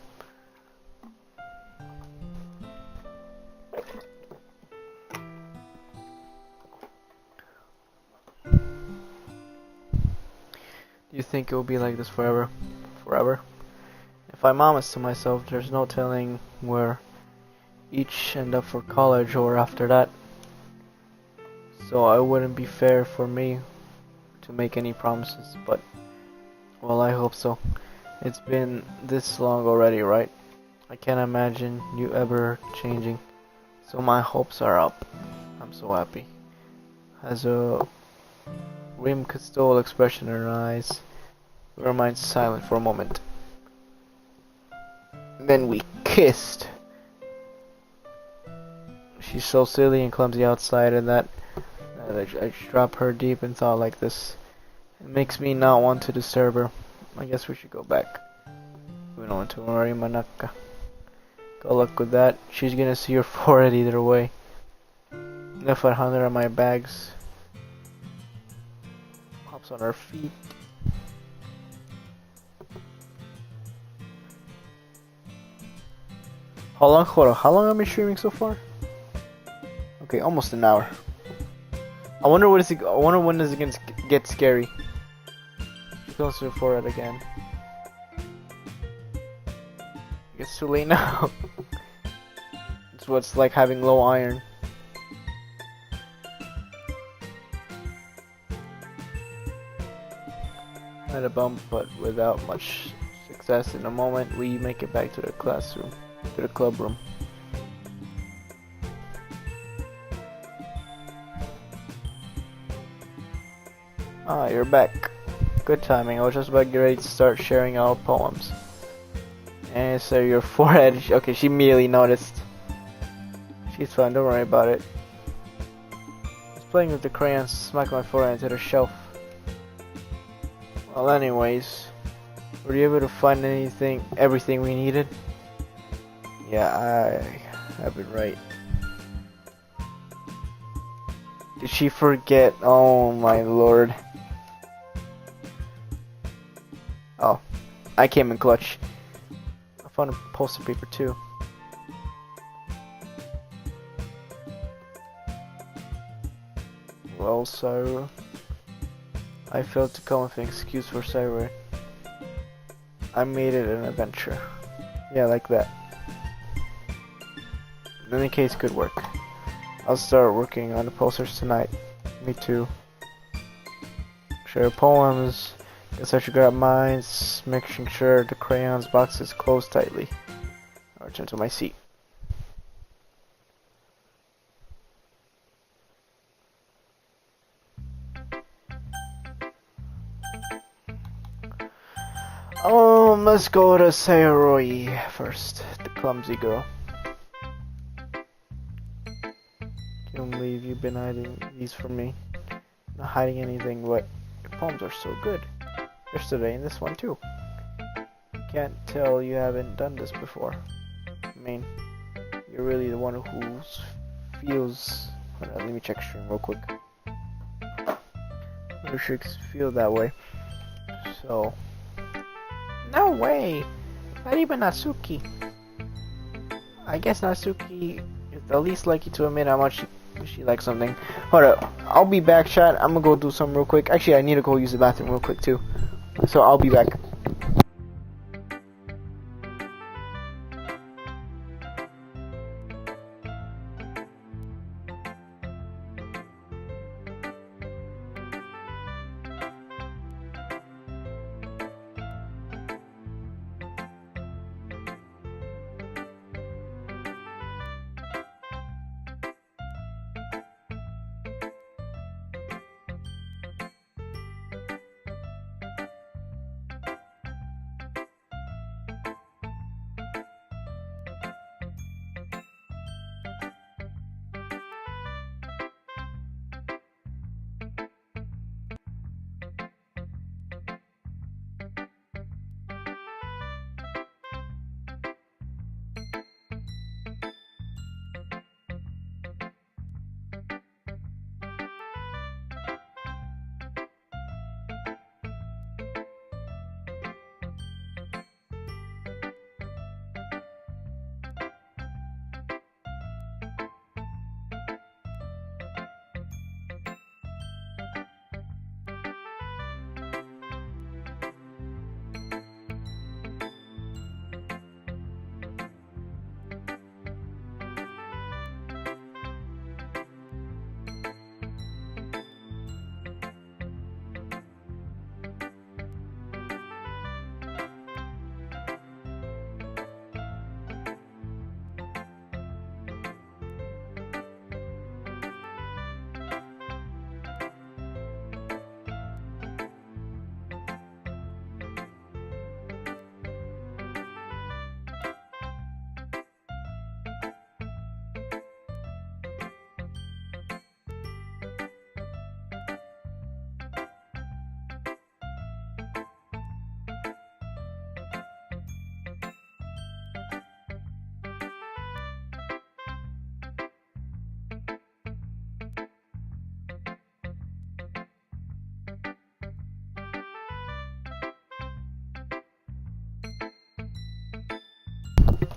Speaker 1: Do you think it will be like this forever? Forever? If I promise to myself, there's no telling where each end up for college or after that. So it wouldn't be fair for me to make any promises, but well, I hope so. It's been this long already, right? I can't imagine you ever changing. So my hopes are up. I'm so happy. Has a whimsical expression in her eyes. We remained silent for a moment. Then we kissed. She's so silly and clumsy outside, and that I drop her deep in thought like this. It makes me not want to disturb her. I guess we should go back. We don't want to worry, Monika. Good luck with that. She's gonna see your forehead either way. Left 100 on my bags. Hops on her feet. How long? Hold on. How long am I streaming so far? Okay, almost an hour. I wonder when is it gonna get scary. She goes to the forehead again. It's too late now. It's what it's like having low iron. Had a bump, but without much success. In a moment, we make it back to the classroom. To the club room. Ah, you're back. Good timing. I was just about to get ready to start sharing our poems. And so your forehead. Okay, she immediately noticed. She's fine. Don't worry about it. I was playing with the crayons, smacked my forehead into the shelf. Well, anyways, were you able to find everything we needed? Yeah, I have it right. Did she forget? Oh my lord. Oh, I came in clutch. I found a poster paper too. Well, Saru, I failed to come with an excuse for Saru. I made it an adventure. Yeah, like that. In any case, good work. I'll start working on the posters tonight. Me too. Share poems. Guess I should grab mine, making sure the crayons box is closed tightly. I'll return to my seat. Let's go to Sayori first, the clumsy girl. Can't believe you've been hiding these from me. Not hiding anything, but your poems are so good. Yesterday and this one too. Can't tell you haven't done this before. I mean, you're really the one who feels. Hold on, let me check stream real quick. You should feel that way. So.
Speaker 2: No way! Not even Natsuki.
Speaker 1: I guess Natsuki is the least likely to admit how much she likes something. Hold up, I'll be back, chat. I'm gonna go do something real quick. Actually, I need to go use the bathroom real quick too. So I'll be back.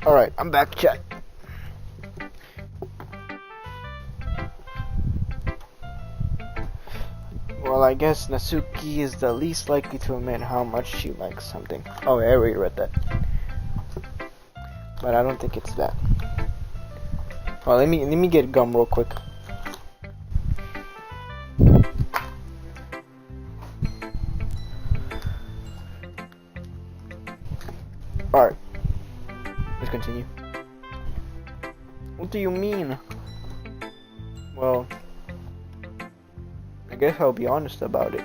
Speaker 1: Alright, I'm back, chat. Well, I guess Natsuki is the least likely to admit how much she likes something. Oh, I already read that. But I don't think it's that. Well, let me get gum real quick. Alright. Let's continue. What do you mean? Well, I guess I'll be honest about it.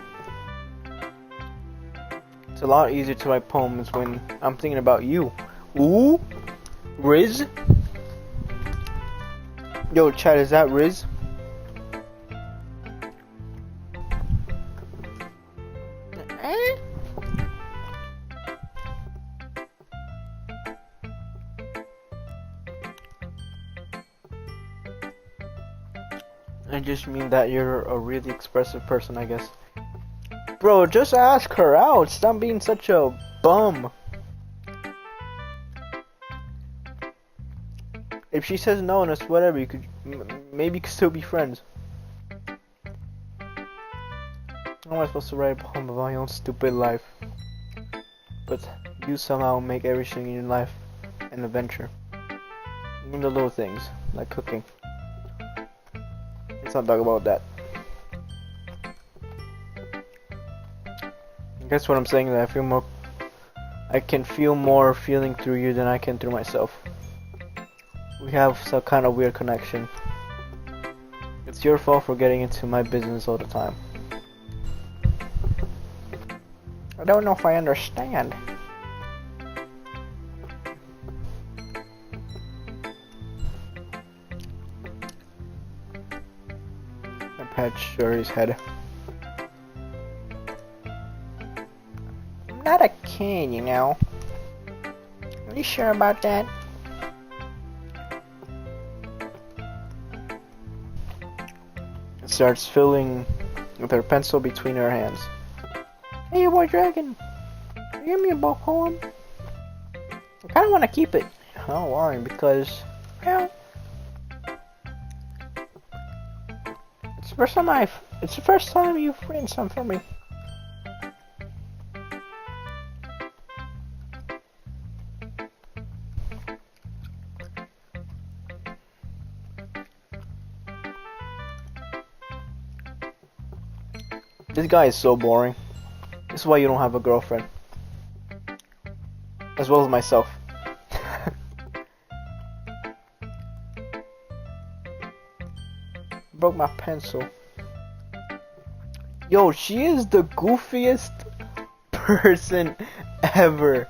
Speaker 1: It's a lot easier to write poems when I'm thinking about you. Ooh? Riz? Yo, chat, is that Riz? I just mean that you're a really expressive person, I guess. Bro, just ask her out. Stop being such a bum. If she says no and it's whatever, you could maybe you could still be friends. How am I supposed to write a poem of my own stupid life? But you somehow make everything in your life an adventure. Even the little things, like cooking. Let's not talk about that. I guess what I'm saying is that I can feel more feeling through you than I can through myself. We have some kind of weird connection. It's your fault for getting into my business all the time.
Speaker 2: I don't know if I understand.
Speaker 1: I pat Shuri's head.
Speaker 2: I'm not a kid, you know. Are you sure about that?
Speaker 1: Starts filling with her pencil between her hands.
Speaker 2: Hey, boy dragon. Give me a ball poem. I kind of want to keep it.
Speaker 1: Oh, why? Because,
Speaker 2: well, it's the first time you've written something for me.
Speaker 1: this guy is so boring. This is why you don't have a girlfriend. As well as myself.
Speaker 2: Broke my pencil.
Speaker 1: Yo, she is the goofiest person ever.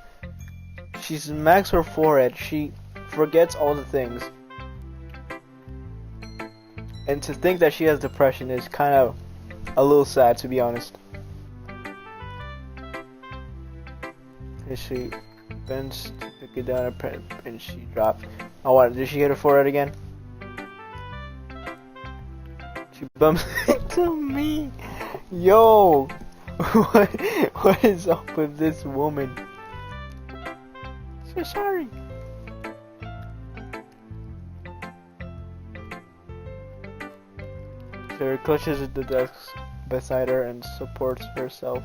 Speaker 1: She smacks her forehead. She forgets all the things. And to think that she has depression is kind of a little sad, to be honest. And she bends to pick it down and she drops. Oh, what? Did she hit her forehead again? She bumps into me. Yo, what is up with this woman?
Speaker 2: So sorry.
Speaker 1: She clutches at the desk beside her and supports herself.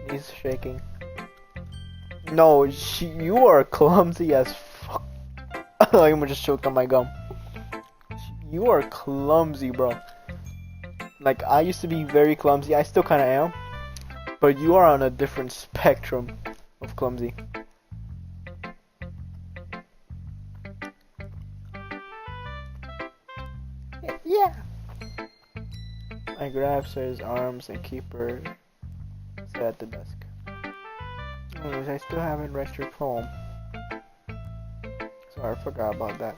Speaker 1: Knees shaking. No, you are clumsy as fuck. I'm just choked on my gum. You are clumsy, bro. Like, I used to be very clumsy. I still kind of am. But you are on a different spectrum of clumsy.
Speaker 2: Yeah.
Speaker 1: I grab his arms and keep her set at the desk. Anyways, I still haven't read your poem. Sorry, I forgot about that.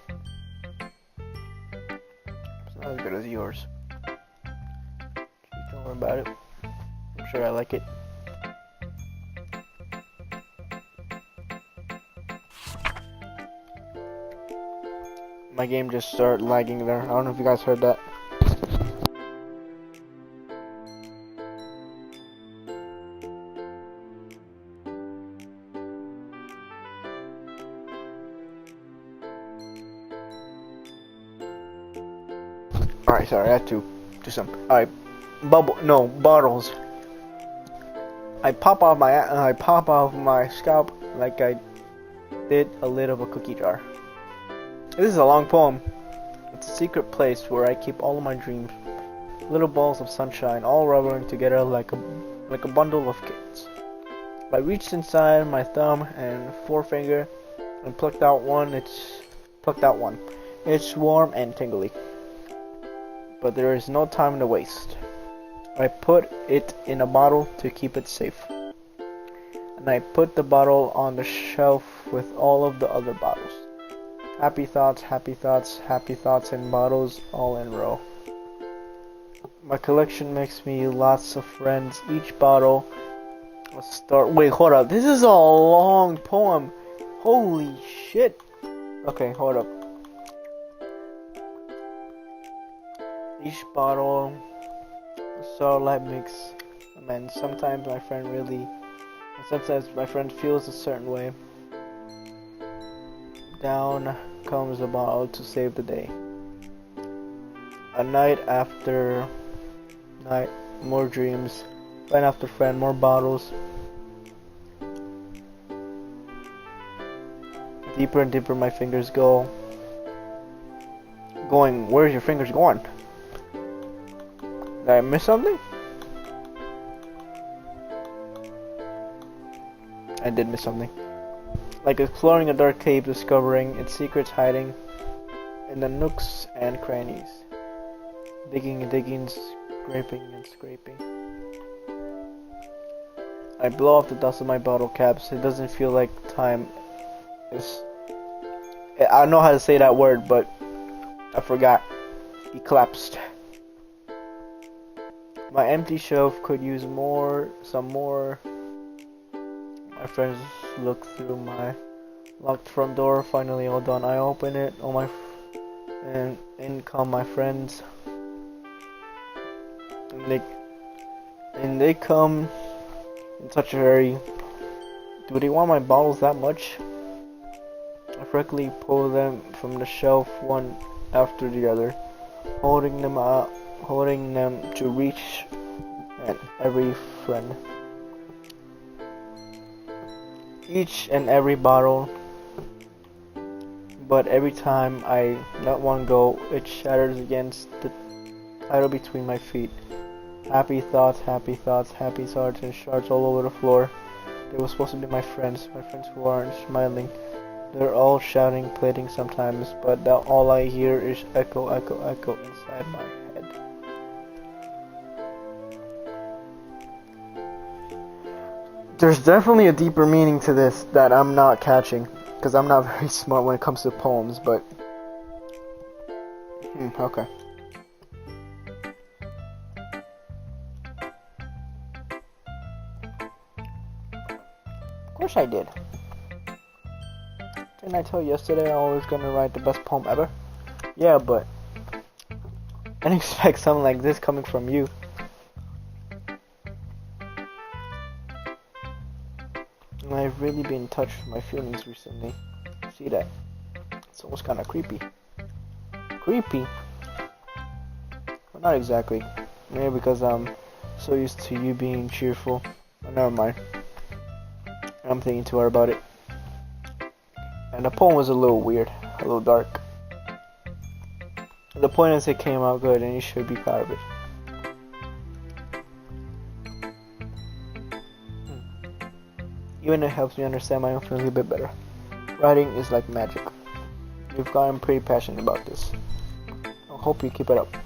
Speaker 1: It's not as good as yours. Don't worry about it. I'm sure I like it. My game just started lagging there. I don't know if you guys heard that. Alright, sorry, I had to do something. Alright, bottles. I pop off my scalp like I did a lid of a cookie jar. This is a long poem. It's a secret place where I keep all of my dreams. Little balls of sunshine, all rubbing together like a bundle of kids. I reached inside my thumb and forefinger and plucked out one. It's warm and tingly. But there is no time to waste. I put it in a bottle to keep it safe. And I put the bottle on the shelf with all of the other bottles. Happy thoughts, happy thoughts, happy thoughts in bottles all in a row. My collection makes me lots of friends. Each bottle will start. Wait, hold up. This is a long poem. Holy shit. Okay, hold up. Each bottle, starlight mix, and sometimes my friend feels a certain way. Down comes a bottle to save the day. A night after night, more dreams, Friend after friend, more bottles. Deeper and deeper my fingers go. Where's your fingers going? Did I miss something? I did miss something. Like exploring a dark cave, discovering its secrets hiding in the nooks and crannies. Digging and digging, scraping and scraping. I blow off the dust of my bottle caps. It doesn't feel like time is... I know how to say that word, but I forgot. He collapsed. My empty shelf could use some more. My friends look through my locked front door. Finally, all done. I open it. And in come my friends. And they come in such a hurry. Do they want my bottles that much? I frantically pull them from the shelf one after the other, holding them to reach and every friend. Each and every bottle, but every time I let one go, it shatters against the title between my feet. Happy thoughts, happy thoughts, happy thoughts, and shards all over the floor. They were supposed to be my friends who aren't smiling. They're all shouting, pleading sometimes, but all I hear is echo, echo, echo inside my head. There's definitely a deeper meaning to this that I'm not catching, because I'm not very smart when it comes to poems, but... okay. Of course I did. Didn't I tell you yesterday I was gonna write the best poem ever? Yeah, but I didn't expect something like this coming from you. And I've really been in touch with my feelings recently. See that? It's almost kinda creepy. Creepy? Well, not exactly. Maybe because I'm so used to you being cheerful. But never mind. I'm thinking too hard about it. And the poem was a little weird, a little dark. The point is it came out good and you should be proud of it. Even it helps me understand my own feelings a bit better. Writing is like magic. You've gotten pretty passionate about this. I hope you keep it up.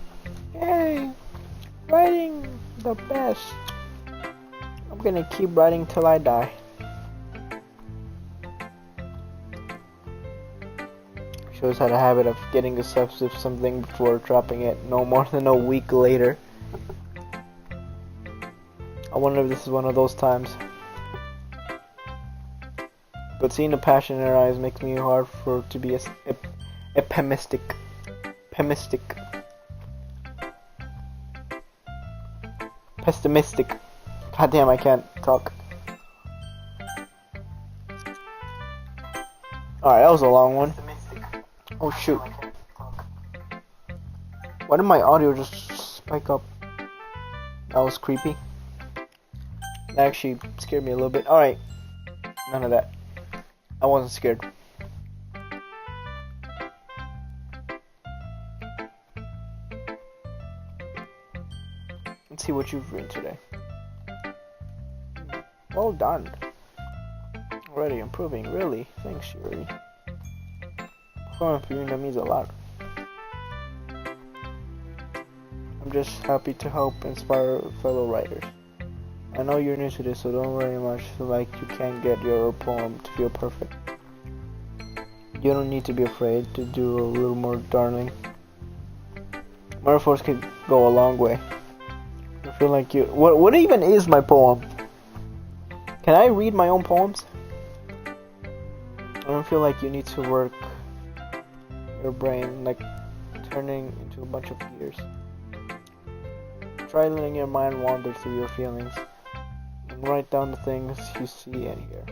Speaker 1: Yay! Writing the best. I'm gonna keep writing till I die. Shows had a habit of getting obsessed with something before dropping it no more than a week later. I wonder if this is one of those times. But seeing the passion in her eyes makes me hard for to be pessimistic. God damn, I can't talk. Alright, that was a long one. Oh shoot. Why did my audio just spike up? That was creepy. That actually scared me a little bit. Alright. None of that. I wasn't scared. Let's see what you've written today. Well done. Already improving, really. Thanks, Yuri. That means a lot. I'm just happy to help inspire fellow writers. I know you're new to this, so don't worry much like you can't get your poem to feel perfect. You don't need to be afraid to do a little more, darling. Metaphors could go a long way. I feel like you... What even is my poem? Can I read my own poems? I don't feel like you need to work your brain like turning into a bunch of gears. Try letting your mind wander through your feelings and write down the things you see and hear.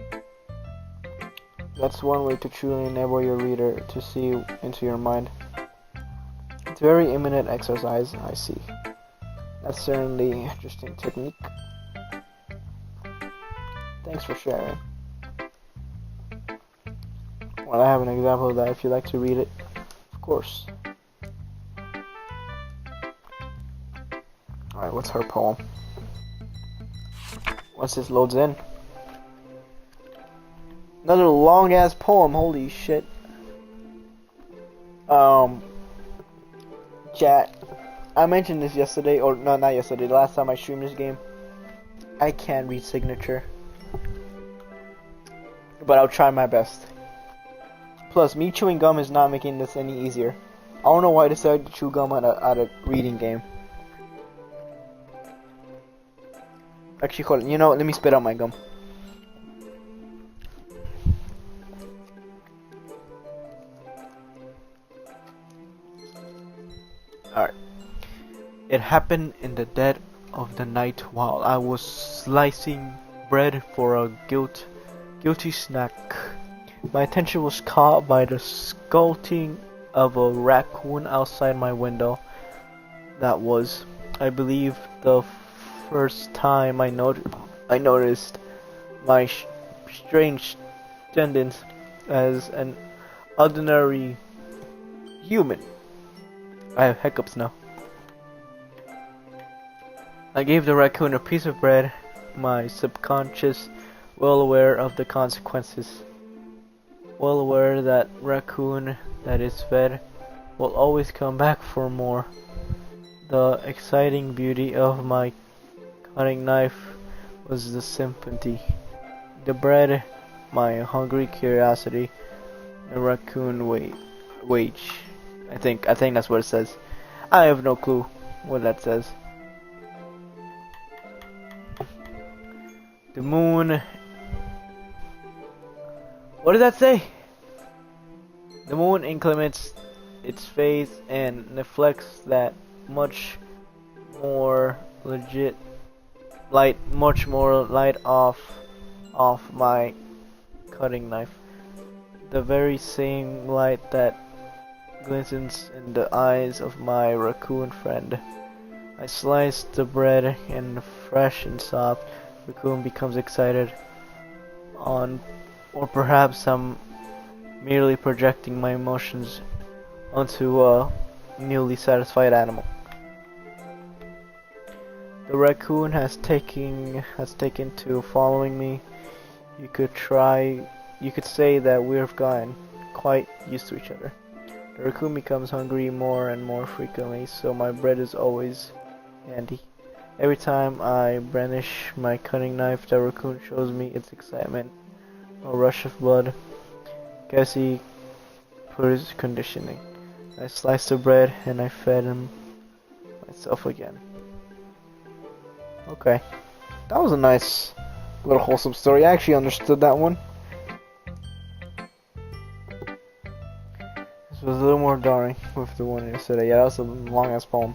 Speaker 1: That's one way to truly enable your reader to see into your mind. It's a very imminent exercise, I see. That's certainly an interesting technique. Thanks for sharing. Well, I have an example of that if you'd like to read it. Of course. Alright, what's her poem? Once this loads in. Another long ass poem, holy shit. Chat. I mentioned this yesterday, or no, not yesterday, the last time I streamed this game. I can't read signature. But I'll try my best. Plus, me chewing gum is not making this any easier. I don't know why I decided to chew gum at a reading game. Actually, hold on. You know what? Let me spit out my gum. Alright. It happened in the dead of the night while I was slicing bread for a guilty snack. My attention was caught by the skulking of a raccoon outside my window. That was, I believe, the first time I noticed my strange tendencies as an ordinary human. I have hiccups now. I gave the raccoon a piece of bread, my subconscious well aware of the consequences. Well aware that raccoon that is fed will always come back for more. The exciting beauty of my cutting knife was the sympathy. The bread, my hungry curiosity, the raccoon wage. I think that's what it says. I have no clue what that says. The moon. What did that say? The moon increments its phase and reflects that much more light off my cutting knife. The very same light that glistens in the eyes of my raccoon friend. I sliced the bread and fresh and soft. Raccoon becomes excited or perhaps I'm merely projecting my emotions onto a newly satisfied animal. The raccoon has taken to following me. You could say that we've gotten quite used to each other. The raccoon becomes hungry more and more frequently, so my bread is always handy. Every time I brandish my cutting knife, the raccoon shows me its excitement. A rush of blood. Guess he put his conditioning. I sliced the bread and I fed him myself again. Okay. That was a nice little wholesome story. I actually understood that one. This was a little more darling with the one yesterday. Yeah, that was a long ass poem.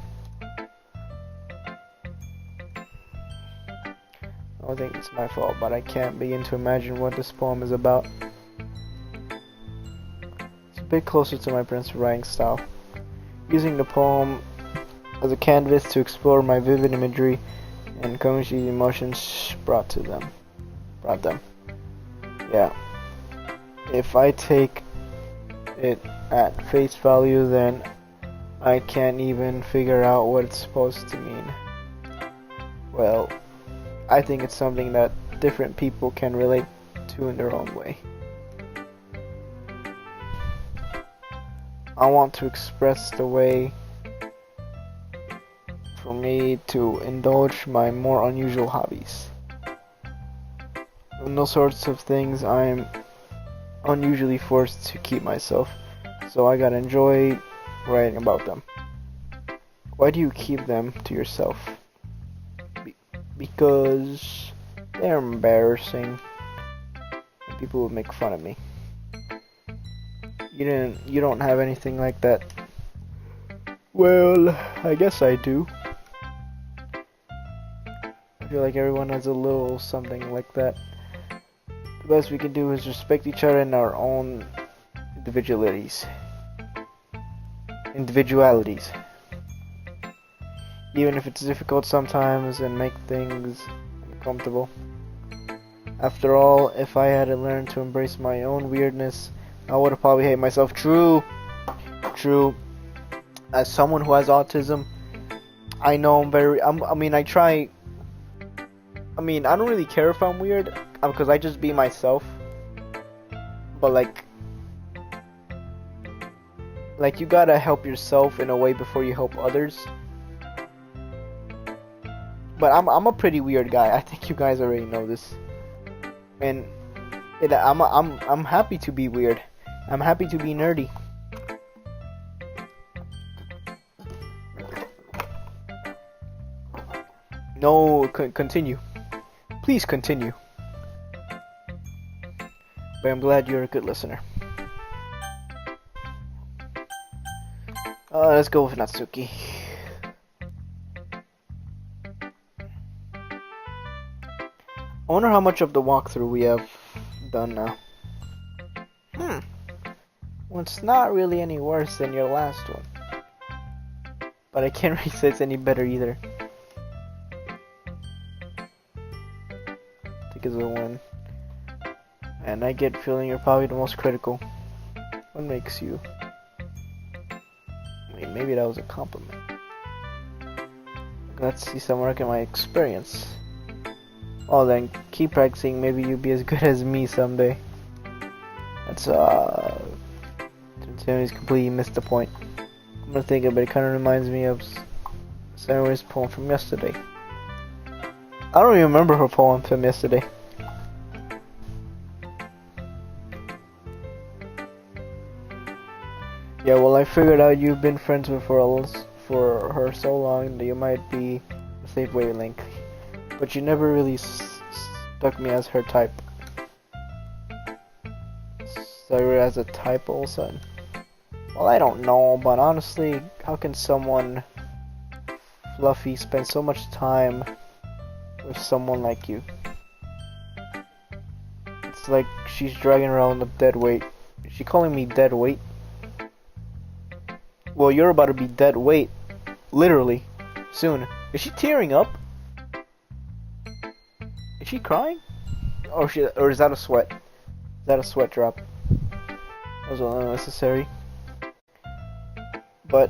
Speaker 1: I think it's my fault, but I can't begin to imagine what this poem is about. It's a bit closer to my Prince writing style. Using the poem as a canvas to explore my vivid imagery and community emotions brought them. Yeah. If I take it at face value, then I can't even figure out what it's supposed to mean. Well, I think it's something that different people can relate to in their own way. I want to express the way for me to indulge my more unusual hobbies. In those sorts of things, I'm unusually forced to keep myself, so I gotta enjoy writing about them. Why do you keep them to yourself? Because they're embarrassing. People would make fun of me. You don't have anything like that. Well, I guess I do. I feel like everyone has a little something like that. The best we can do is respect each other in our own individualities. Even if it's difficult sometimes and make things uncomfortable. After all, if I hadn't learned to embrace my own weirdness, I would have probably hated myself. True. True. As someone who has autism, I know I mean, I try. I mean, I don't really care if I'm weird, because I just be myself. But like you gotta help yourself in a way before you help others. But I'm a pretty weird guy. I think you guys already know this. And I'm happy to be weird. I'm happy to be nerdy. No, continue. Please continue. But I'm glad you're a good listener. Let's go with Natsuki. I wonder how much of the walkthrough we have done now. Well, it's not really any worse than your last one. But I can't really say it's any better either. I think it's a win. And I get feeling you're probably the most critical. What makes you? I mean, maybe that was a compliment. Let's see some work in my experience. Oh, then keep practicing. Maybe you'll be as good as me someday. That's Timmy's completely missed the point. I'm gonna think of it. It kind of reminds me of Sarah's poem from yesterday. I don't even remember her poem from yesterday. Yeah, well, I figured out you've been friends with her for her so long that you might be a safe wavelength. But you never really stuck me as her type. So you're as a type all of a sudden. Well, I don't know, but honestly, how can someone fluffy spend so much time with someone like you? It's like she's dragging around a dead weight. Is she calling me dead weight? Well, you're about to be dead weight. Literally. Soon. Is she tearing up? Is she crying? Or is that a sweat? Is that a sweat drop? That was unnecessary. But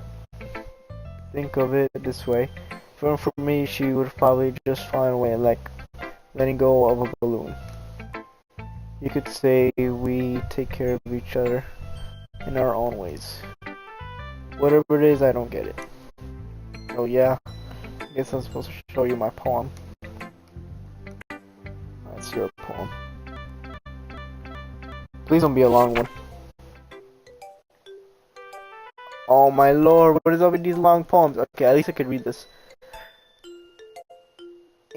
Speaker 1: think of it this way. For me, she would probably just find a way, like letting go of a balloon. You could say we take care of each other in our own ways. Whatever it is, I don't get it. Oh yeah, I guess I'm supposed to show you my poem. That's your poem. Please don't be a long one. Oh my lord, what is up with these long poems? Okay, at least I could read this.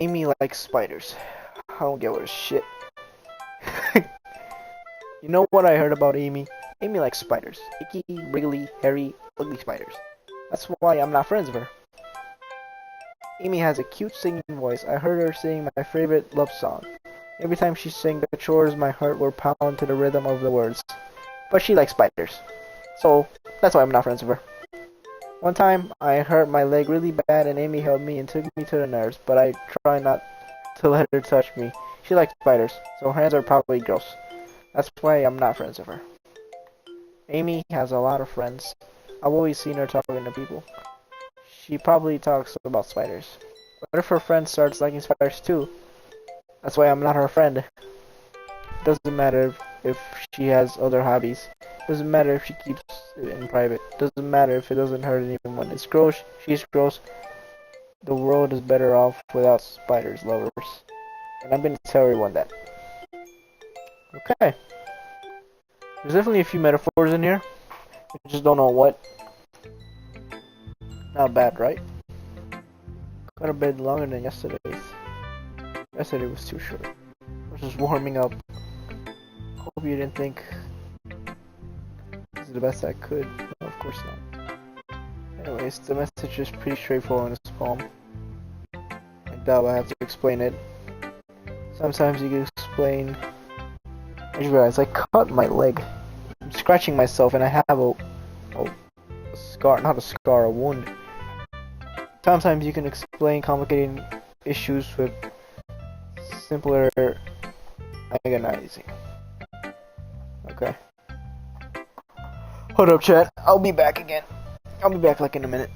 Speaker 1: Amy likes spiders. I don't get what a shit. You know what I heard about Amy? Amy likes spiders. Icky, wriggly, hairy, ugly spiders. That's why I'm not friends with her. Amy has a cute singing voice. I heard her sing my favorite love song. Every time she sang the chores, my heart would pound to the rhythm of the words. But she likes spiders. So, that's why I'm not friends with her. One time, I hurt my leg really bad and Amy held me and took me to the nurse, but I try not to let her touch me. She likes spiders, so her hands are probably gross. That's why I'm not friends with her. Amy has a lot of friends. I've always seen her talking to people. She probably talks about spiders. What if her friend starts liking spiders too? That's why I'm not her friend. Doesn't matter if she has other hobbies. Doesn't matter if she keeps it in private. Doesn't matter if it doesn't hurt anyone. It's gross. She's gross. The world is better off without spiders, lovers. And I'm gonna tell everyone that. Okay. There's definitely a few metaphors in here. I just don't know what. Not bad, right? Got a bit longer than yesterday's. Yesterday was too short. I was just warming up. Hope you didn't think this is the best I could. No, of course not. Anyways, the message is pretty straightforward in this poem. I doubt I have to explain it. Sometimes you can explain. I just realized I cut my leg. I'm scratching myself and I have a scar, not a scar, a wound. Sometimes you can explain complicated issues with simpler agonizing. Okay. Hold up, chat. I'll be back again. I'll be back like in a minute.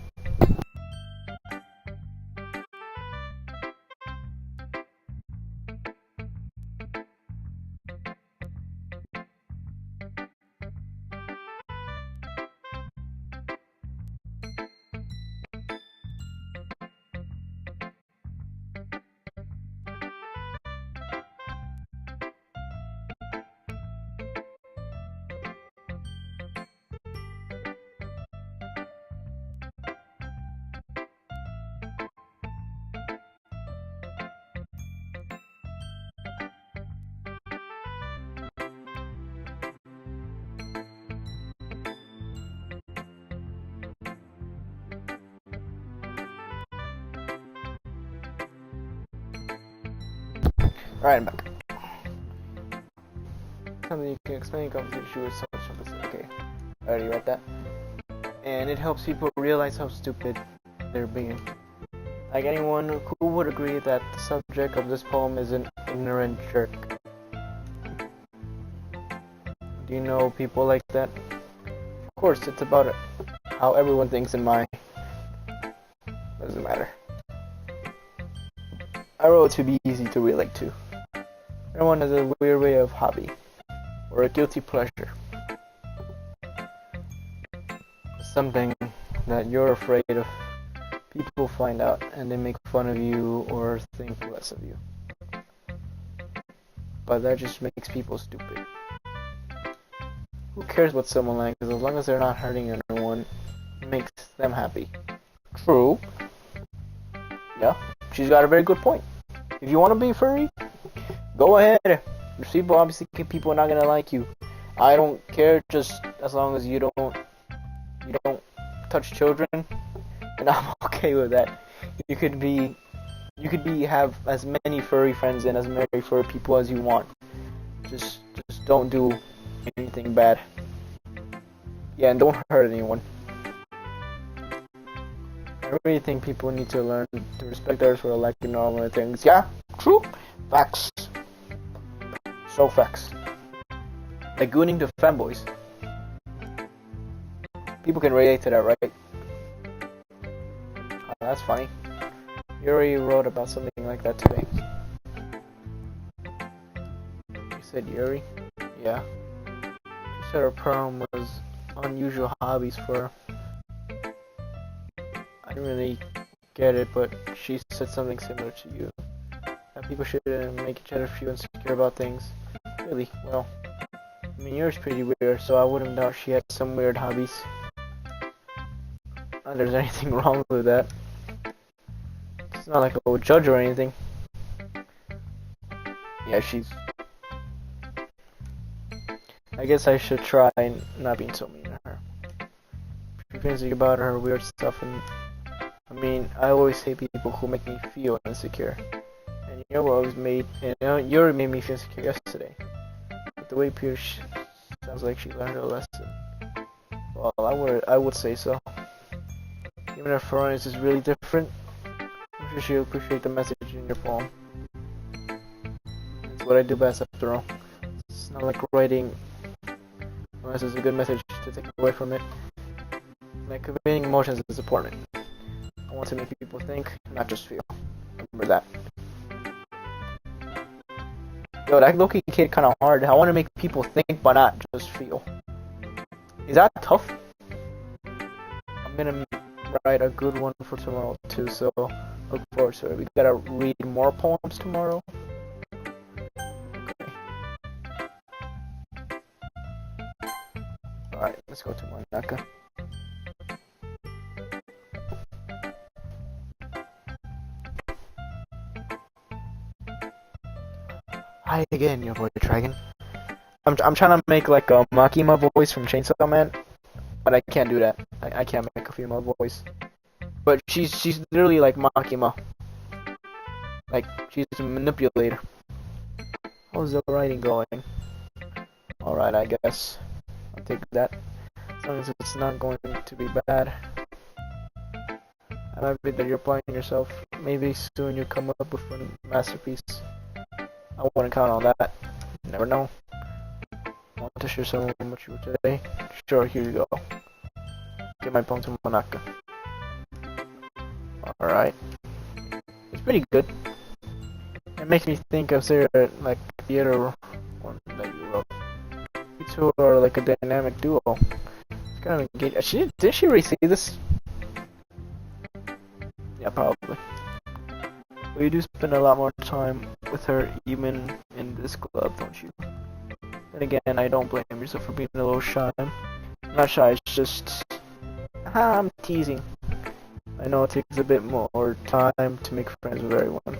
Speaker 1: Alright, I'm back. Something you can explain comes to issue with such a okay. I already read that. And it helps people realize how stupid they're being. Like anyone who would agree that the subject of this poem is an ignorant jerk. Do you know people like that? Of course, it's about how everyone thinks in my... Doesn't matter. I wrote it to be easy to relate to. Everyone has a weird way of hobby, or a guilty pleasure. Something that you're afraid of people find out and they make fun of you or think less of you. But that just makes people stupid. Who cares what someone likes as long as they're not hurting anyone, it makes them happy. True. Yeah, she's got a very good point. If you want to be furry, go ahead. There's people, obviously people are not gonna like you. I don't care, just as long as you don't touch children, and I'm okay with that. You could have as many furry friends and as many furry people as you want. Just don't do anything bad. Yeah, and don't hurt anyone. I really think people need to learn to respect others for liking normal things. Yeah, true. Facts. So facts. Like gooning to fanboys. People can relate to that, right? Oh, that's funny. Yuri wrote about something like that today. You said Yuri? Yeah. She said her poem was unusual hobbies for... I didn't really get it, but she said something similar to you. That people should make each other feel insecure about things. Really? Well, I mean, yours pretty weird, so I wouldn't doubt she had some weird hobbies. Not there's anything wrong with that. It's not like I would judge her or anything. Yeah, I guess I should try not being so mean to her. She feels about her weird stuff, and I mean, I always hate people who make me feel insecure. And you always made me feel insecure yesterday. But the way Peter sounds like she learned her lesson. Well, I would say so. Even if her honest is really different, I'm sure she'll appreciate the message in your poem. It's what I do best after all. It's not like writing unless there's a good message to take away from it. Like conveying emotions is important. I want to make people think, not just feel. Remember that. Yo, that Doki kid kinda hard. I want to make people think, but not just feel. Is that tough? I'm gonna write a good one for tomorrow too, so look forward to it. We gotta read more poems tomorrow. Okay. Alright, let's go to Monika. Hi again, your boy Dragon. I'm trying to make like a Makima voice from Chainsaw Man, but I can't do that. I can't make a female voice. But she's literally like Makima. Like she's a manipulator. How's the writing going? Alright, I guess I'll take that. As long as it's not going to be bad. I'm happy that you're applying yourself. Maybe soon you'll come up with a masterpiece. I wouldn't count on that. Never know. Want to share some with you today? Sure, here you go. Get my poem to Monika. Alright. It's pretty good. It makes me think of like the other one that you wrote. You two are like a dynamic duo. It's kind of engaging. Did she already see this? Yeah, probably. But you do spend a lot more time with her even in this club, don't you? Then again, I don't blame yourself for being a little shy. Not shy, it's just... I'm teasing. I know it takes a bit more time to make friends with everyone.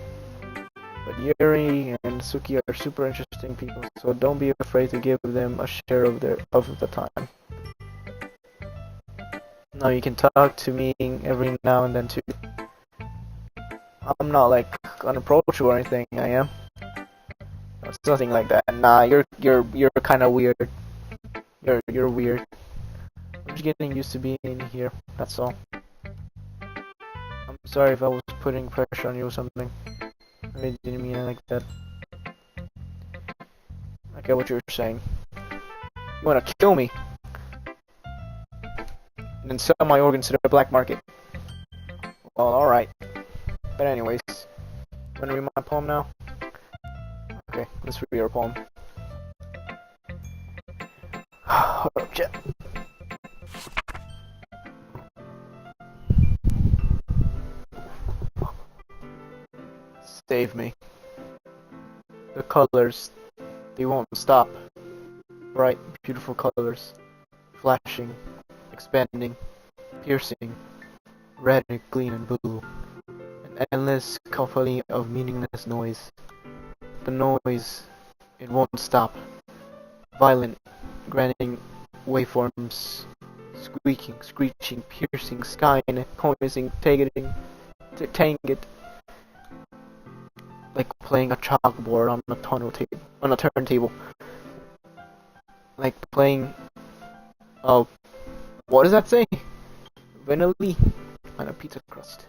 Speaker 1: But Yuri and Suki are super interesting people, so don't be afraid to give them a share of the time. Now you can talk to me every now and then too. I'm not like unapproachable or anything, I am. It's nothing like that. Nah, you're kind of weird. You're weird. I'm just getting used to being here. That's all. I'm sorry if I was putting pressure on you or something. I really didn't mean it like that. I get what you're saying. You wanna kill me? And then sell my organs to the black market. Well, alright. But anyways, wanna read my poem now? Okay, let's read your poem. Hold up, chat. Save me. The colors, they won't stop. Bright, beautiful colors. Flashing, expanding, piercing, red, green, and blue. An endless cacophony of meaningless noise. The noise, it won't stop. Violent, grinding waveforms, squeaking, screeching, piercing, skying, poising, tangent, like playing a chalkboard on a turntable. Like playing, what does that say? Vanilla on a pizza crust.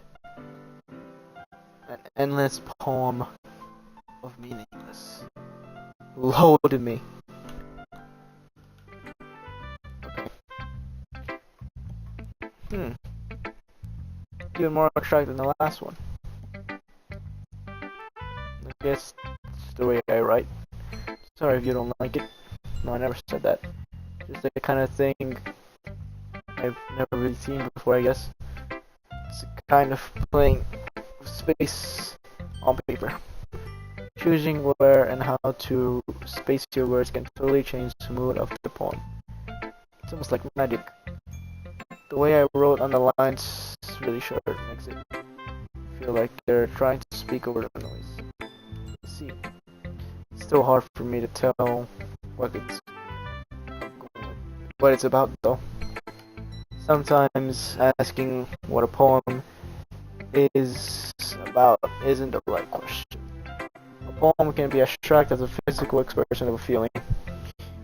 Speaker 1: An endless poem of meaningless. Load me. Okay. Even more attractive than the last one. I guess it's the way I write. Sorry if you don't like it. No, I never said that. Just the kind of thing I've never really seen before, I guess. It's kind of playing with space on paper. Choosing where and how to space your words can totally change the mood of the poem. It's almost like magic. The way I wrote on the lines really short makes it feel like they're trying to speak over the noise. See, it's still hard for me to tell what it's about though. Sometimes asking what a poem is about isn't the right question. A poem can be abstract as a physical expression of a feeling,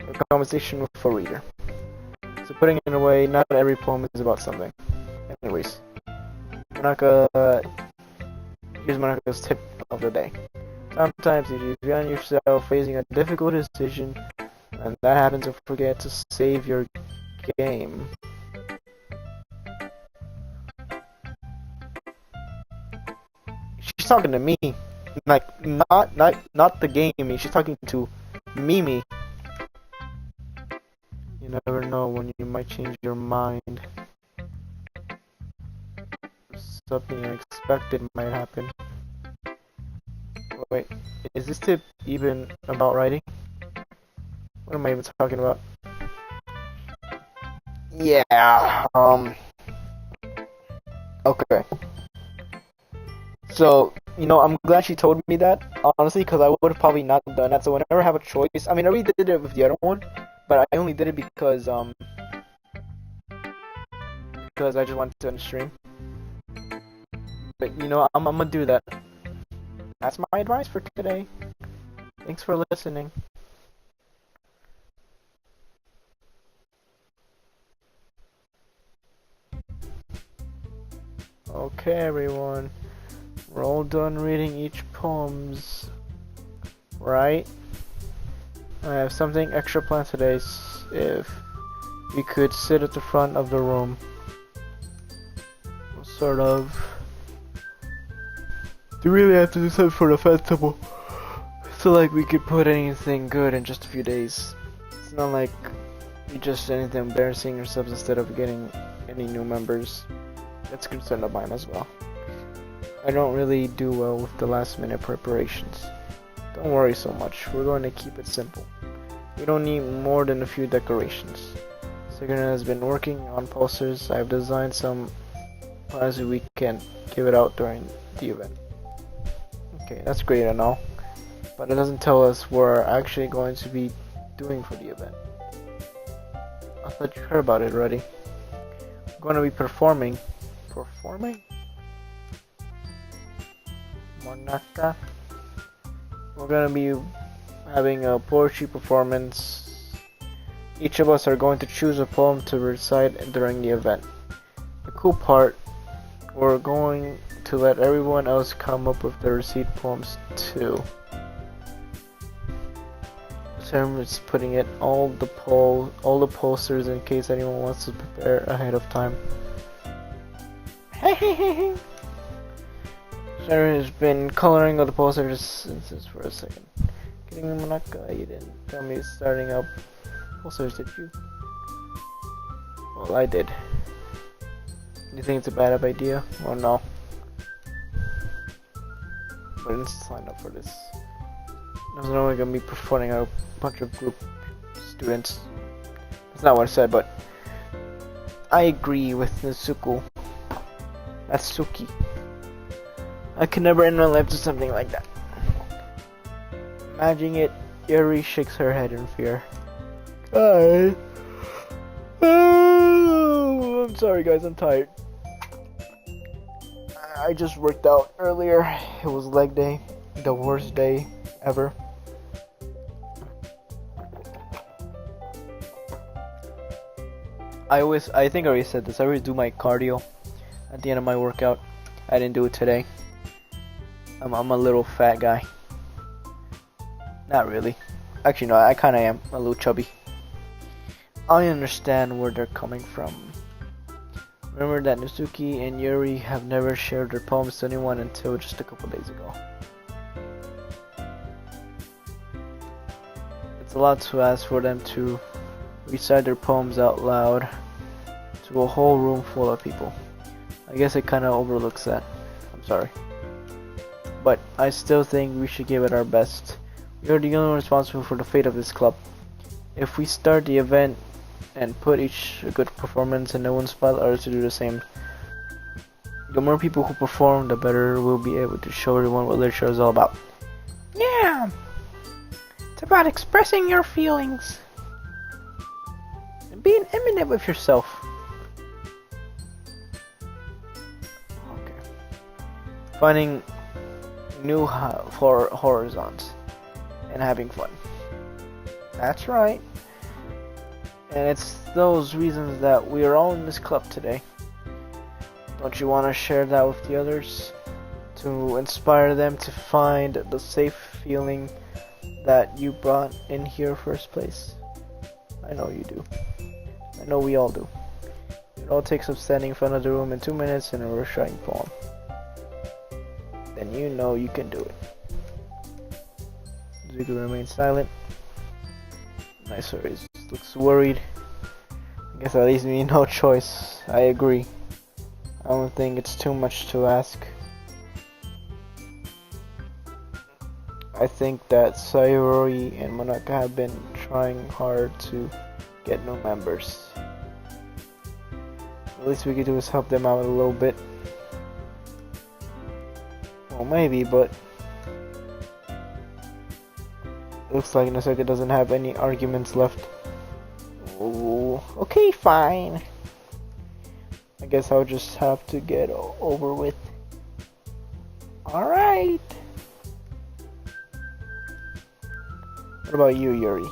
Speaker 1: or a conversation with a reader. So putting it in a way, not every poem is about something. Anyways, Monika, here's Monika's tip of the day. Sometimes if you find yourself facing a difficult decision, and that happens, to forget to save your game. She's talking to me, like not the game. She's talking to Mimi. You never know when you might change your mind. Something unexpected might happen. Wait, is this tip even about writing? What am I even talking about? Yeah, okay. So, I'm glad she told me that, honestly, because I would have probably not done that. So whenever I have a choice, I mean, I already did it with the other one, but I only did it because I just wanted to end the stream. But, I'm gonna do that. That's my advice for today. Thanks for listening. Okay, everyone. We're all done reading each poems, right? I have something extra planned today. If we could sit at the front of the room, sort of. Do we really have to do something for the festival? So like we could put anything good in just a few days. It's not like we just did anything embarrassing ourselves instead of getting any new members. That's a concern of mine as well. I don't really do well with the last minute preparations. Don't worry so much, we're going to keep it simple. We don't need more than a few decorations. Sigurd has been working on posters. I've designed some plans we can give it out during the event. Okay, that's great and all, but it doesn't tell us what we're actually going to be doing for the event. I thought you heard about it already. We're going to be performing. Performing? Monika? We're going to be having a poetry performance. Each of us are going to choose a poem to recite during the event. The cool part, we're going to let everyone else come up with their receipt poems too. Sam is putting it all the posters in case anyone wants to prepare ahead of time. Sharon has been coloring all the posters since for a second. Kidding, Monika, you didn't tell me starting up posters, did you? Well, I did. You think it's a bad idea? Or no? But I didn't sign up for this. There's no way gonna be performing a bunch of group students. That's not what I said, but I agree with Natsuko. Natsuki. I could never in my life do something like that. Imagining it, Yuri shakes her head in fear. I'm sorry guys, I'm tired. I just worked out earlier. It was leg day. The worst day ever. I think I already said this. I always do my cardio at the end of my workout. I didn't do it today. I'm a little fat guy. Not really. Actually, no, I kinda am. A little chubby. I understand where they're coming from. Remember that Natsuki and Yuri have never shared their poems to anyone until just a couple days ago. It's a lot to ask for them to recite their poems out loud to a whole room full of people. I guess it kinda overlooks that. I'm sorry. But I still think we should give it our best. We are the only one responsible for the fate of this club. If we start the event and put each a good performance and no one inspire others to do the same, the more people who perform, the better we'll be able to show everyone what literature is all about.
Speaker 2: Yeah! It's about expressing your feelings.
Speaker 1: And being eminent with yourself. Okay. Finding new horizons and having fun. That's right. And it's those reasons that we are all in this club today. Don't you want to share that with the others? To inspire them to find the safe feeling that you brought in here first place? I know you do. I know we all do. It all takes up standing in front of the room in 2 minutes and a reciting poem. Then you know you can do it. Zuko remains silent. Nicer looks worried. I guess that leaves me no choice. I agree. I don't think it's too much to ask. I think that Sayori and Monika have been trying hard to get new members. The least we could do is help them out a little bit. Well, maybe, but looks like Natsuki doesn't have any arguments left. Oh, okay, fine. I guess I'll just have to get over with. Alright. What about you, Yuri?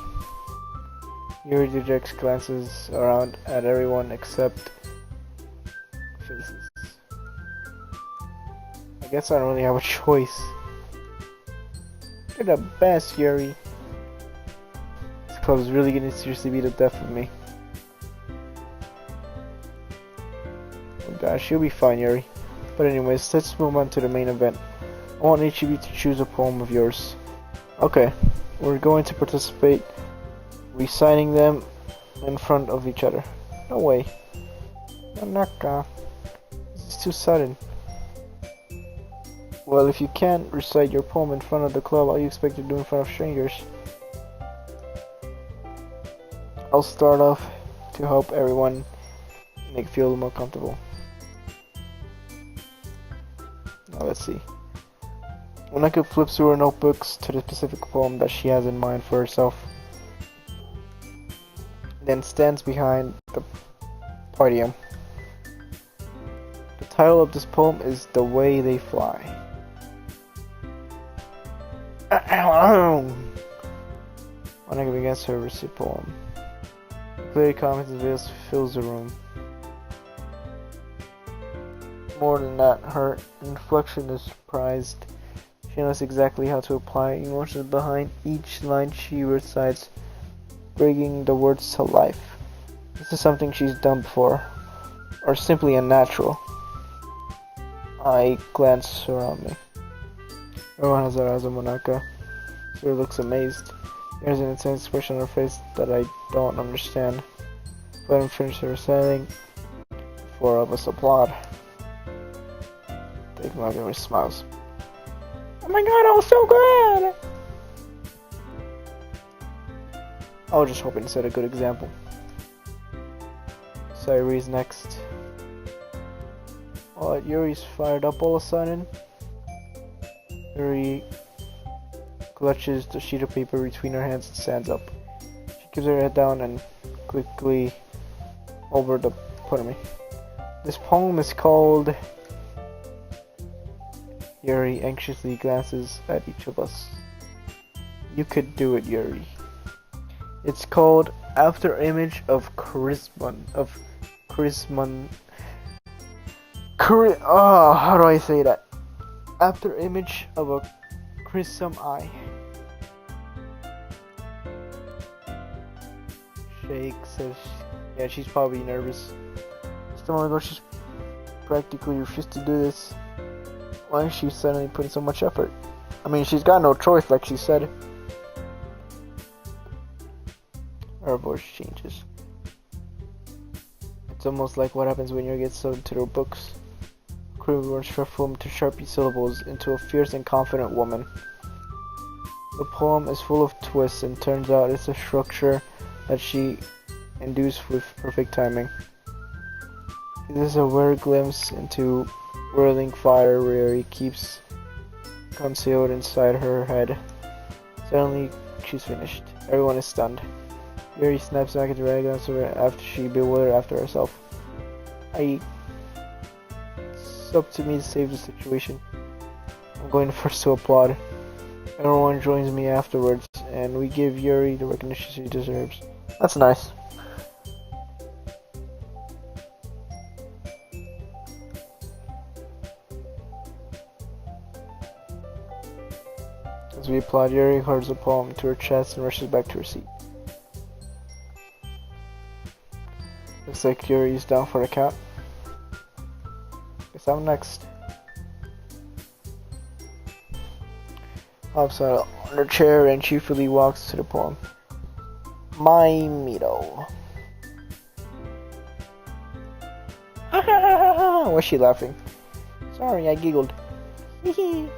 Speaker 1: Yuri dejects glances around at everyone except faces. I guess I don't really have a choice. You're the best, Yuri. club is really gonna seriously be the death of me. Oh gosh, she'll be fine, Yuri. But anyways, let's move on to the main event. I want each of you to choose a poem of yours. Okay, we're going to participate reciting them in front of each other. No way. Monika. This is too sudden. Well, if you can't recite your poem in front of the club, how do you expect to do in front of strangers? I'll start off to help everyone make feel more comfortable. Now let's see. Monika flips through her notebooks to the specific poem that she has in mind for herself. Then stands behind the podium. The title of this poem is The Way They Fly. Monika begins her recite poem. Clear comments and veils fills the room. More than that, her inflection is prized. She knows exactly how to apply emotions behind each line she recites, bringing the words to life. This is something she's done before, or simply unnatural. I glance around me. Everyone has their eyes on Monika. She looks amazed. There's an intense expression on her face that I don't understand. Let him finish her reciting. Four of us applaud. Take Monika smiles. Oh my god, that was so good! I was just hoping to set a good example. Cyrie's next. Yuri's fired up all of a sudden. Yuri clutches the sheet of paper between her hands and stands up. She keeps her head down and quickly over the podium. This poem is called... Yuri anxiously glances at each of us. You could do it, Yuri. It's called After Image of Charisman. How do I say that? After Image of a Chrism Eye. Shake says, yeah, she's probably nervous. Just a moment ago, she's practically refused to do this. Why is she suddenly putting so much effort? I mean, she's got no choice, like she said. Her voice changes. It's almost like what happens when you get so into their books. Crew runs from to sharpie syllables into a fierce and confident woman. The poem is full of twists and turns out it's a structure that she induced with perfect timing. It is a rare glimpse into whirling fire where he keeps concealed inside her head. Suddenly, she's finished. Everyone is stunned. Yuri snaps back into her after she bewildered after herself. It's up to me to save the situation. I'm going first to applaud. Everyone joins me afterwards, and we give Yuri the recognition she deserves. That's nice. As we applaud, Yuri holds the poem to her chest and rushes back to her seat. Looks like Yuri's down for the count. Guess I'm next. Hops on her chair and cheerfully walks to the poem. My Mito. Was she laughing? Sorry, I giggled. Hehe.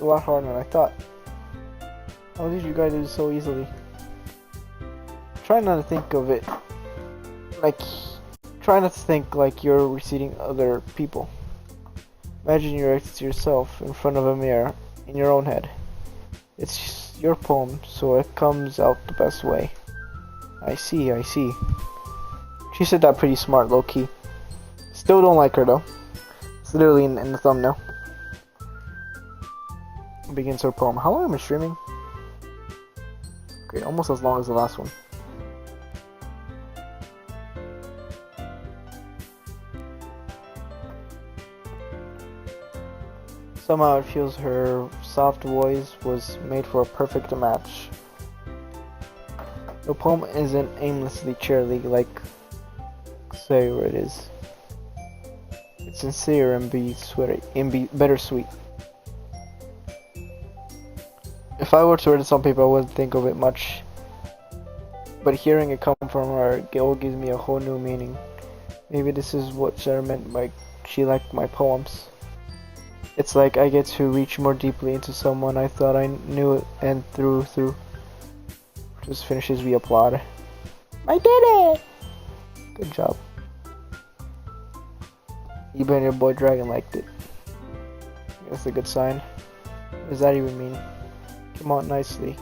Speaker 1: A lot harder than I thought. How did you guys do this so easily? Try not to think of it like... Try not to think like you're reciting other people. Imagine you're acting to yourself in front of a mirror in your own head. It's your poem, so it comes out the best way. I see, I see. She said that pretty smart, low-key. Still don't like her, though. It's literally in the thumbnail. Begins her poem. How long am I streaming? Okay, almost as long as the last one. Somehow it feels her soft voice was made for a perfect match. The poem isn't aimlessly cheerily like say where it is. It's sincere and be bittersweet. If I were to read it to some people, I wouldn't think of it much. But hearing it come from her, it all gives me a whole new meaning. Maybe this is what Sarah meant by she liked my poems. It's like I get to reach more deeply into someone I thought I knew and through. Just finishes via applaud. I did it! Good job. Even your boy Dragon liked it. That's a good sign. What does that even mean? Came out nicely.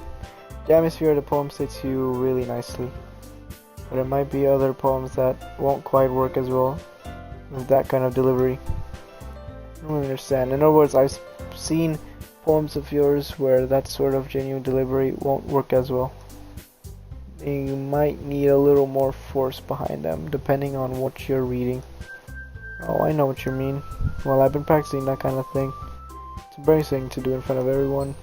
Speaker 1: The atmosphere of the poem sits to you really nicely. But it might be other poems that won't quite work as well with that kind of delivery. I don't understand. In other words, I've seen poems of yours where that sort of genuine delivery won't work as well. You might need a little more force behind them, depending on what you're reading. Oh, I know what you mean. Well, I've been practicing that kind of thing. It's embarrassing to do in front of everyone.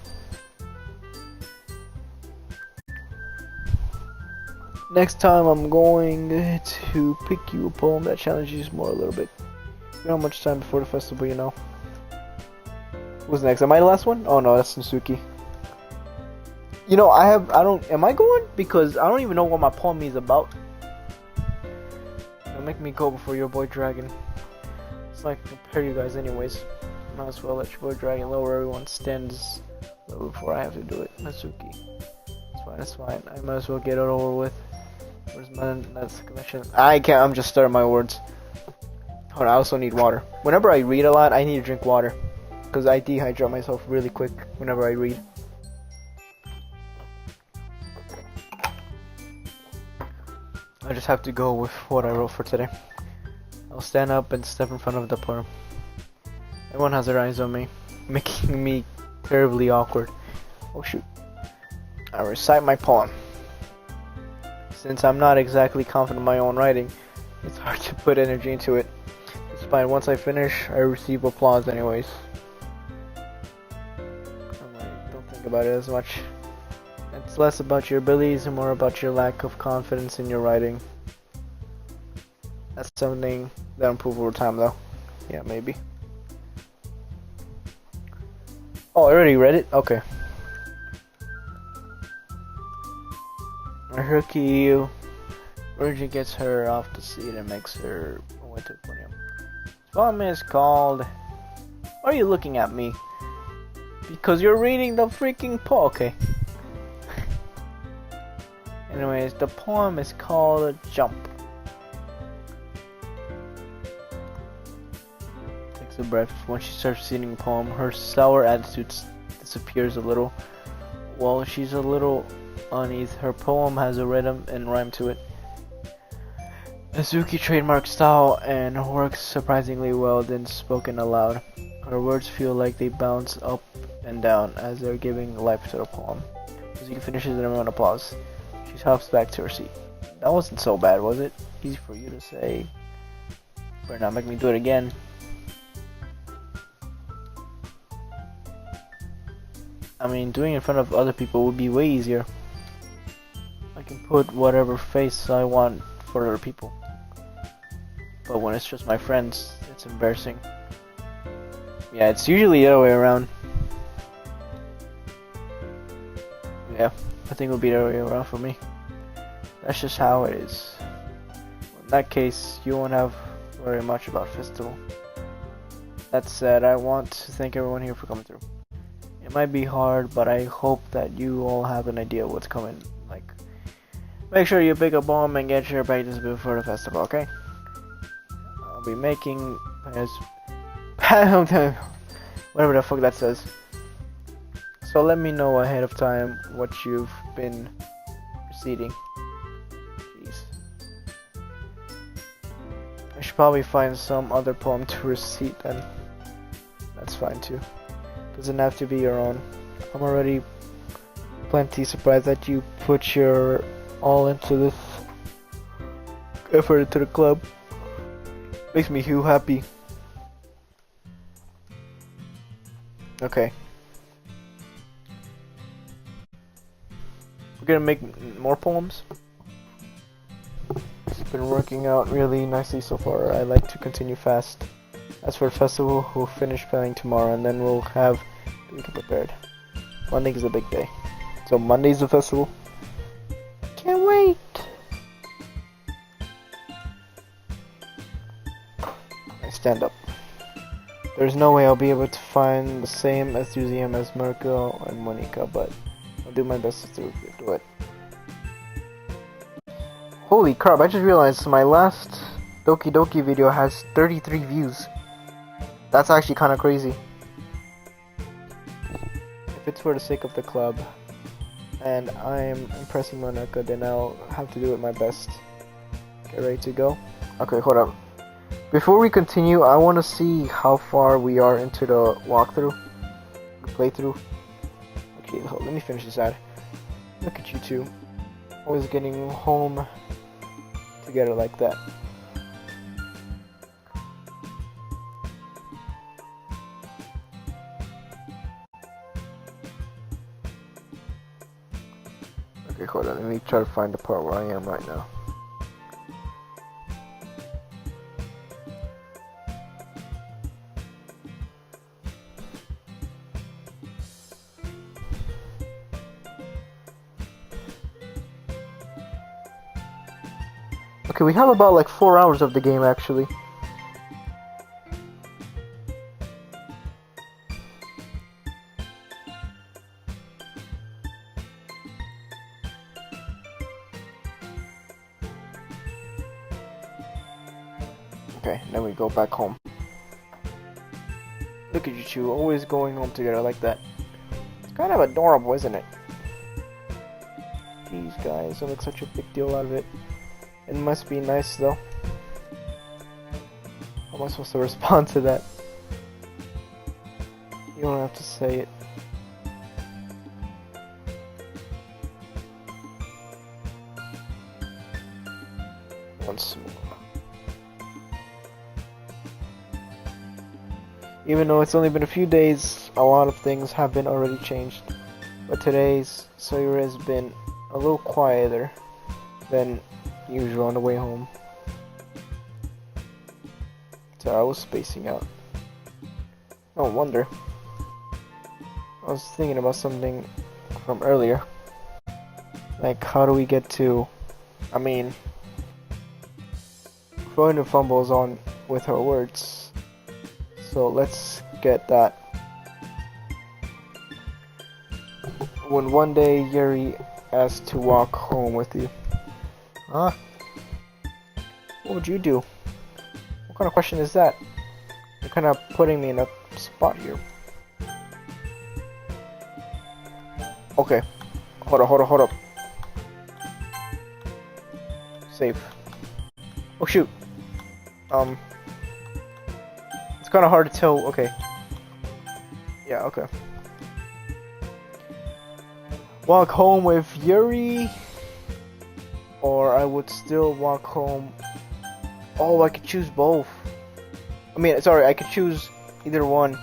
Speaker 1: Next time I'm going to pick you a poem that challenges you more a little bit. We don't have much time before the festival, you know. Who's next? Am I the last one? Oh no, that's Natsuki. You know, am I going? Because I don't even know what my poem is about. Don't make me go before your boy Dragon. It's like prepare you guys anyways. Might as well let your boy Dragon lower everyone's stands a little before I have to do it. Natsuki. That's fine. I might as well get it over with. Where's my that's connection? I can't, I'm just starting my words. Hold on, I also need water. Whenever I read a lot, I need to drink water. Because I dehydrate myself really quick whenever I read. I just have to go with what I wrote for today. I'll stand up and step in front of the poem. Everyone has their eyes on me, making me terribly awkward. Oh shoot. I recite my poem. Since I'm not exactly confident in my own writing, it's hard to put energy into it. It's fine, once I finish, I receive applause anyways. Don't think about it as much. It's less about your abilities and more about your lack of confidence in your writing. That's something that'll improve over time though. Yeah, maybe. Oh, I already read it? Okay. Herky urgent gets her off the seat and makes her way to the podium. This poem is called... Why are you looking at me? Because you're reading the freaking poem. Okay. Anyways, the poem is called Jump. Takes a breath. When she starts reading the poem, her sour attitude disappears a little. While she's a little uneasy, her poem has a rhythm and rhyme to it. Azuki trademark style and works surprisingly well when spoken aloud. Her words feel like they bounce up and down as they're giving life to the poem. Azuki finishes and everyone applauds. She hops back to her seat. That wasn't so bad, was it? Easy for you to say. Better not make me do it again. I mean, doing it in front of other people would be way easier. I can put whatever face I want for other people. But when it's just my friends, it's embarrassing. Yeah, it's usually the other way around. Yeah, I think it'll be the other way around for me. That's just how it is. In that case, you won't have very much about festival. That said, I want to thank everyone here for coming through. It might be hard, but I hope that you all have an idea of what's coming. Like, make sure you pick a poem and get your practice before the festival, okay? I'll be making whatever the fuck that says. So let me know ahead of time what you've been reciting. Jeez. I should probably find some other poem to recite then. That's fine too. Doesn't have to be your own. I'm already plenty surprised that you put your all into this effort into the club. Makes me feel happy. Okay. We're gonna make more poems. It's been working out really nicely so far. I like to continue fast. As for the festival, we'll finish planning tomorrow, and then we'll have the weekend prepared. Monday is a big day. So Monday's the festival. Can't wait! I stand up. There's no way I'll be able to find the same enthusiasm as Mirko and Monika, but I'll do my best to do it. Holy crap, I just realized my last Doki Doki video has 33 views. That's actually kind of crazy. If it's for the sake of the club, and I'm impressing Monika, then I'll have to do it my best. Get ready to go. Okay, hold up. Before we continue, I want to see how far we are into the walkthrough, the playthrough. Okay, hold, let me finish this ad. Look at you two, always getting home together like that. Okay, hold on, let me try to find the part where I am right now. Okay, we have about like 4 hours of the game actually. Okay, then we go back home. Look at you two, always going home together like that. It's kind of adorable, isn't it? These guys don't make such a big deal out of it. It must be nice though. How am I supposed to respond to that? You don't have to say it. Once more. Even though it's only been a few days, a lot of things have been already changed. But today's Sayuri has been a little quieter than usual on the way home. So I was spacing out. No wonder. I was thinking about something from earlier. Like, how do we get to... I mean... Throwing the fumbles on with her words. So let's get that. When one day Yuri asked to walk home with you. Huh? What would you do? What kind of question is that? You're kind of putting me in a spot here. Okay. Hold up. Save. Oh shoot. It's kind of hard to tell. Okay. Yeah, okay. Walk home with Yuri, or I would still walk home. Oh, I could choose both. I mean, sorry, I could choose either one.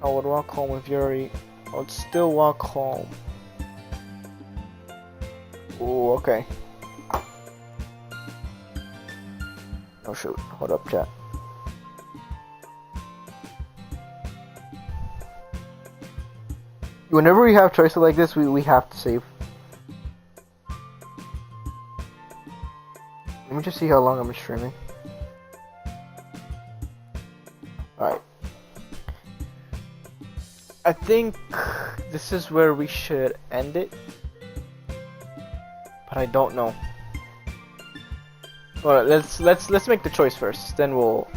Speaker 1: I would walk home with Yuri. I would still walk home. Ooh, okay. Oh shoot, hold up, chat. Whenever we have choices like this, we have to save. Let me just see how long I'm streaming. Alright. I think this is where we should end it. But I don't know. Alright, let's make the choice first. Then we'll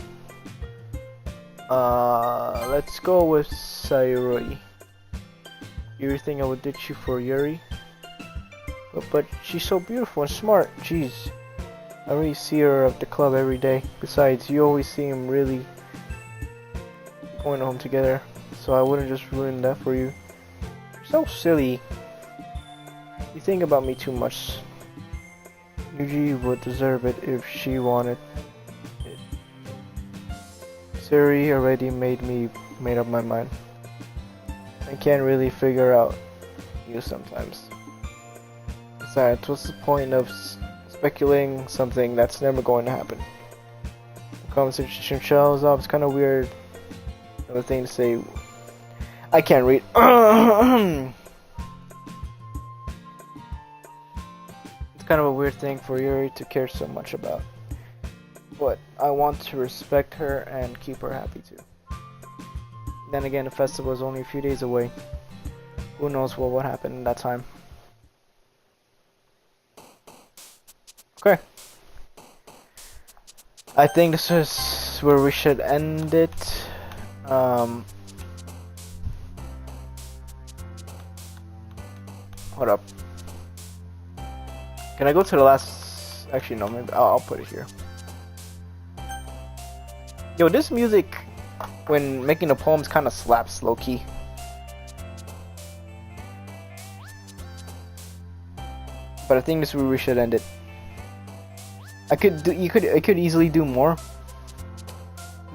Speaker 1: let's go with Sayuri. You think I would ditch you for Yuri? But she's so beautiful and smart. Jeez. I really see her at the club every day. Besides, you always seem really going home together. So I wouldn't just ruin that for you. You're so silly. You think about me too much. Yuji would deserve it if she wanted it. Suri already made up my mind. I can't really figure out you sometimes. Besides, what's the point of speculating something that's never going to happen? The conversation shows up. It's kind of weird. Another thing to say. I can't read. It's kind of a weird thing for Yuri to care so much about. But I want to respect her and keep her happy too. Then again, the festival is only a few days away. Who knows what will happen in that time. Okay. I think this is where we should end it. Hold up. Can I go to the last? Actually, no. Maybe I'll put it here. Yo, this music when making the poems kind of slaps low key. But I think this is where we should end it. I could easily do more,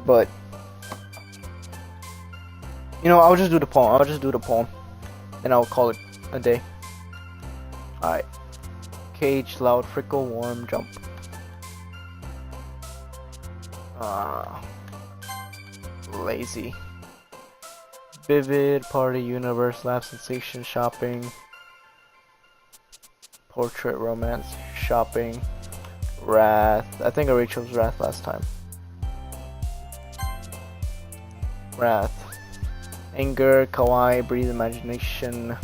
Speaker 1: but you know, I'll just do the poem. And I'll call it a day. Alright. Cage, loud, frickle, warm, jump. Lazy. Vivid, party, universe, laugh, sensation, shopping. Portrait, romance, shopping. Wrath. I think I already chose Wrath last time. Wrath. Anger, kawaii, breathe, imagination.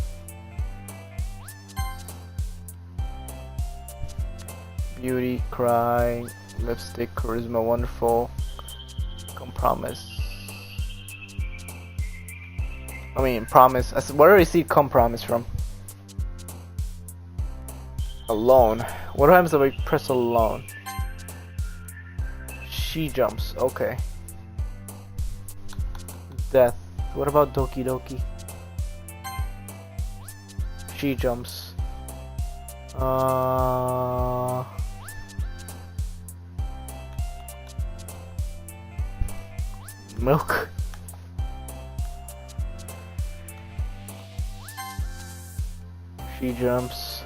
Speaker 1: Beauty, cry, lipstick, charisma, wonderful. Compromise. I mean, promise. Where do I see compromise from? Alone. What happens if I press alone? She jumps. Okay. Death. What about Doki Doki? She jumps. Milk. She jumps.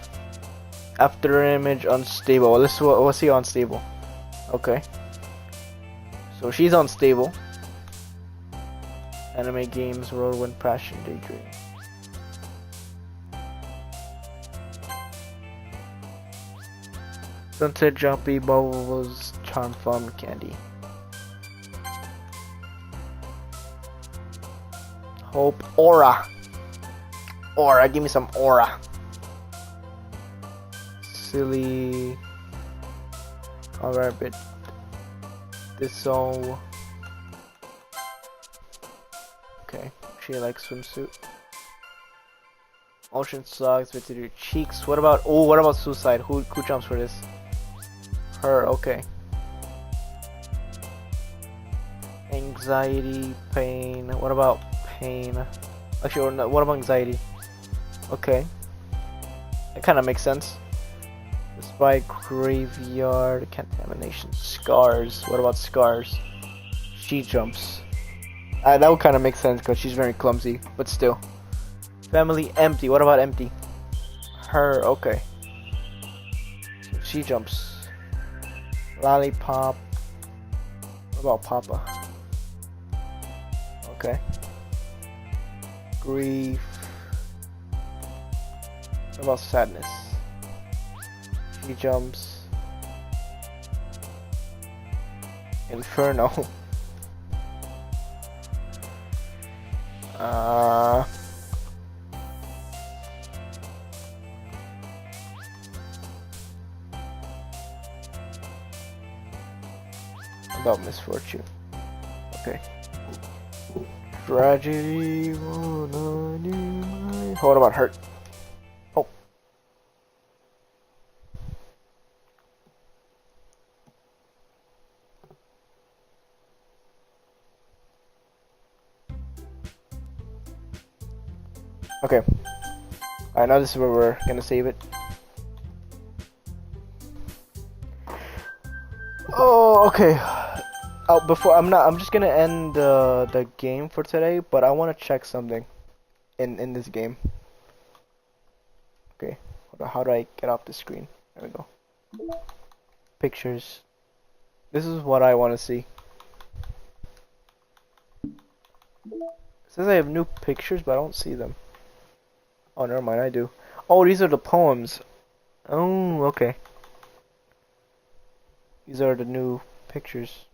Speaker 1: After image unstable. Let's see unstable. Okay. So she's unstable. Anime games, whirlwind, passion, daydream. Sunset, jumpy, bubbles, charm, fun, candy. Hope, aura. Aura, give me some aura. Silly. Rabbit. This all. Okay, she likes swimsuit. Ocean sucks with your cheeks. What about suicide? Who jumps for this? Her, okay. Anxiety, pain. What about pain? Actually, or no, what about anxiety? Okay. That kind of makes sense. The spy graveyard, contamination, scars. What about scars? She jumps. That would kind of make sense because she's very clumsy, but still. Family empty. What about empty? Her. Okay. So she jumps. Lollipop. What about Papa? Okay. Grief. What about sadness? She jumps. Inferno. About misfortune. Okay. Tragedy. What about hurt? Oh. Okay. Alright, now this is where we're gonna save it. Oh, okay. I'm just gonna end the game for today, but I want to check something in this game. Okay, how do I get off the screen? There we go. Pictures. This is what I want to see. It says I have new pictures, but I don't see them. Oh, never mind, I do. Oh, these are the poems. Oh, okay. These are the new pictures.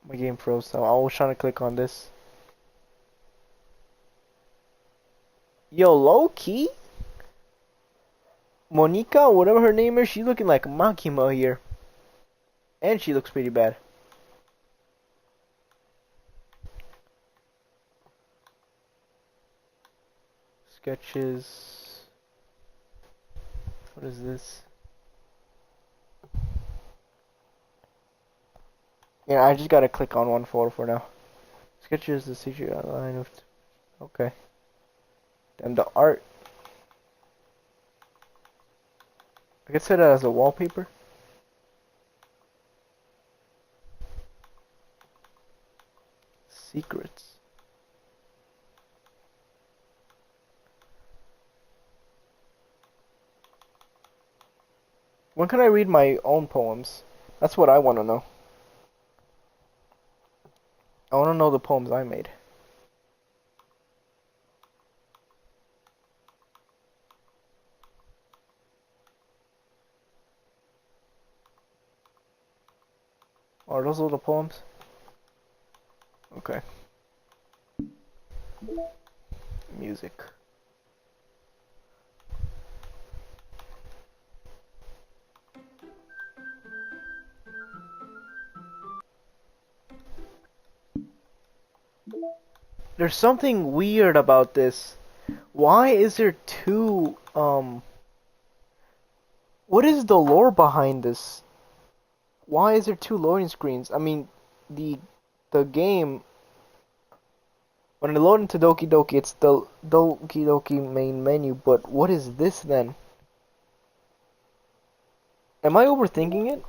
Speaker 1: My game froze, so I was trying to click on this. Yo, low key? Monika, whatever her name is, she's looking like Makima here. And she looks pretty bad. Sketches. What is this? Yeah, I just gotta click on one photo for now. Sketches, the CG outline of. Okay. And the art. I could set it as a wallpaper. Secrets. When can I read my own poems? That's what I want to know. I want to know the poems I made. Are those all the poems? Okay. Music. There's something weird about this. Why is there two, what is the lore behind this? Why is there two loading screens? I mean, the game, when I load into Doki Doki, it's the Doki Doki main menu, but what is this then? Am I overthinking it?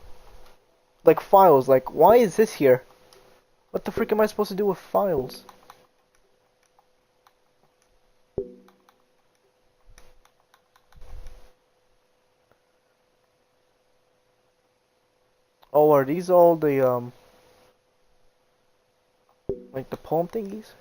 Speaker 1: Like files, like why is this here? What the frick am I supposed to do with files? Oh, are these all the like the poem thingies?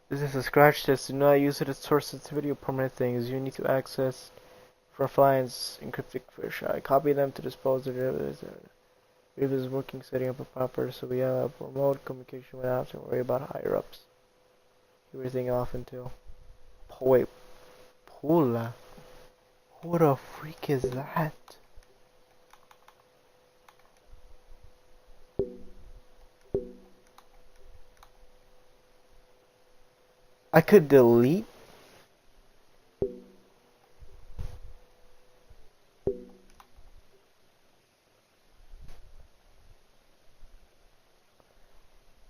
Speaker 1: This is a scratch test. Do not use it as source sensitivity or permanent things. You need to access for files encrypted version. Copy them to dispose of it. If is working setting up a proper so we have remote communication without having to worry about higher ups. Everything off until wait, Pula. Who the freak is that? I could delete.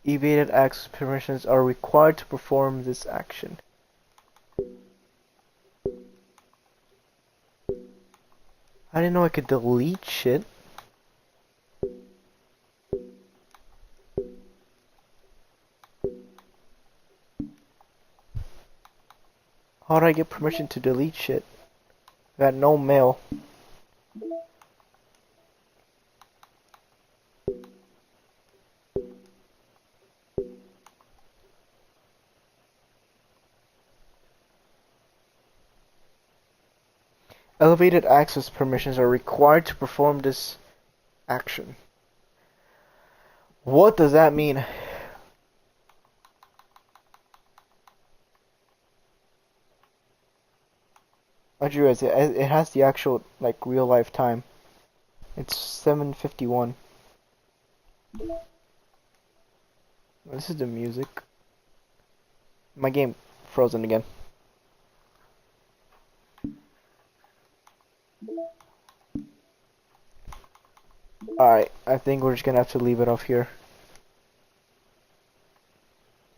Speaker 1: Evaded access permissions are required to perform this action. I didn't know I could delete shit. How do I get permission to delete shit? I got no mail. Elevated access permissions are required to perform this action. What does that mean? I drew it has the actual like real life time. It's 7:51. This is the music. My game frozen again. Alright, I think we're just gonna have to leave it off here.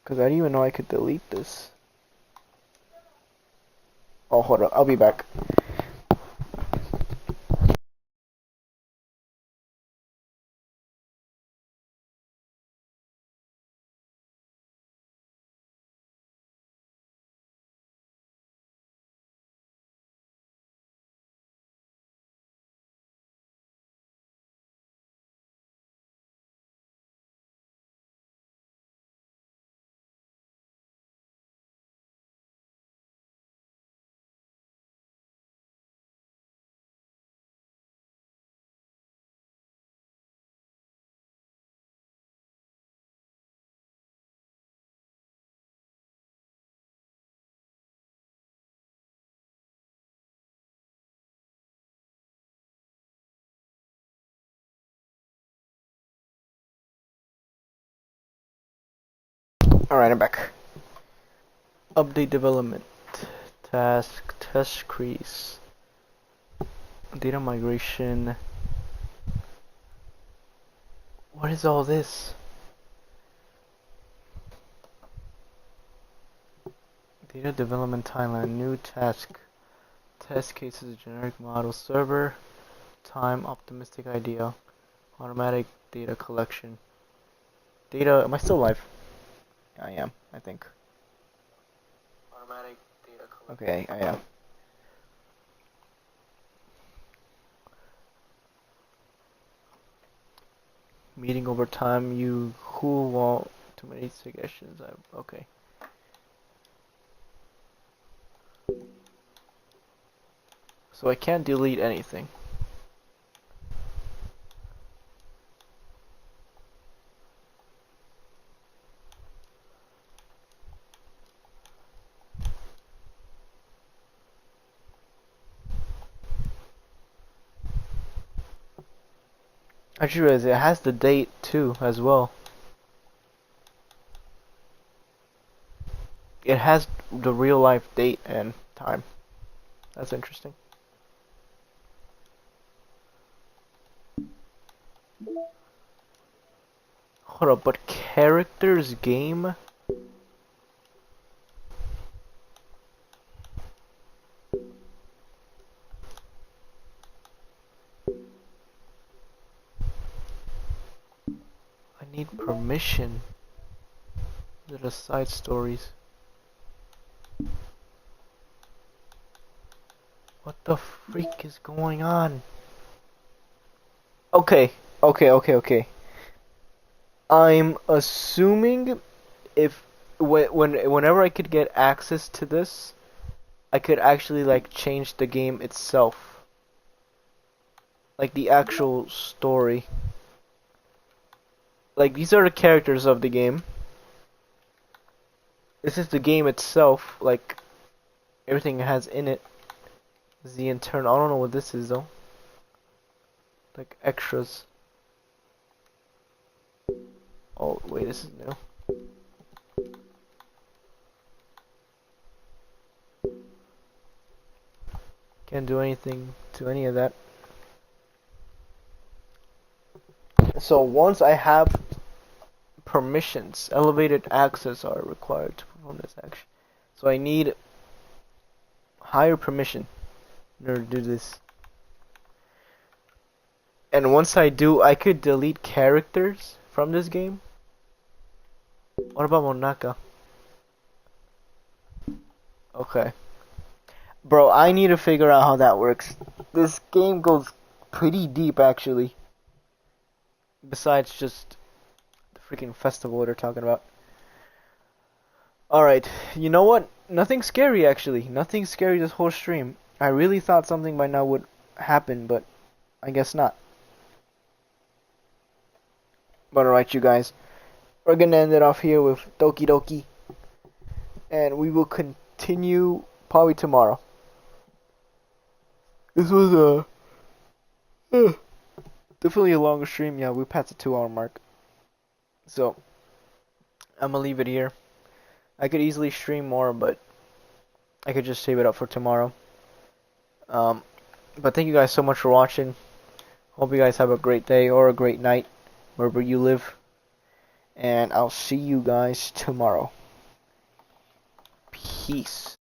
Speaker 1: Because I didn't even know I could delete this. Oh, hold up. I'll be back. Alright, I'm back. Update development. Task. Test crease. Data migration. What is all this? Data development timeline. New task. Test cases. Generic model. Server. Time. Optimistic idea. Automatic data collection. Data. Am I still live? I am, I think. Automatic data collection. Okay, I am. Meeting over time. You who want too many suggestions? Okay. So I can't delete anything. I just realized it has the date too as well. It has the real life date and time. That's interesting. Hold up, but characters game? I need permission. They're the side stories. What the freak is going on? Okay. I'm assuming if whenever I could get access to this, I could actually like change the game itself. Like the actual story. Like these are the characters of the game. This is the game itself, like everything it has in it. This is the internal. I don't know what this is though. Like extras. Oh wait, this is new. Can't do anything to any of that. So once I have permissions, elevated access are required to perform this action. So I need higher permission in order to do this. And once I do, I could delete characters from this game. What about Monika? Okay. Bro, I need to figure out how that works. This game goes pretty deep actually. Besides just the freaking festival they're talking about. Alright, you know what? Nothing scary actually. Nothing scary this whole stream. I really thought something by now would happen, but I guess not. But alright, you guys. We're gonna end it off here with Doki Doki. And we will continue probably tomorrow. This was definitely a longer stream. Yeah, we passed the 2-hour mark. So, I'm gonna leave it here. I could easily stream more, but I could just save it up for tomorrow. But thank you guys so much for watching. Hope you guys have a great day or a great night wherever you live. And I'll see you guys tomorrow. peace.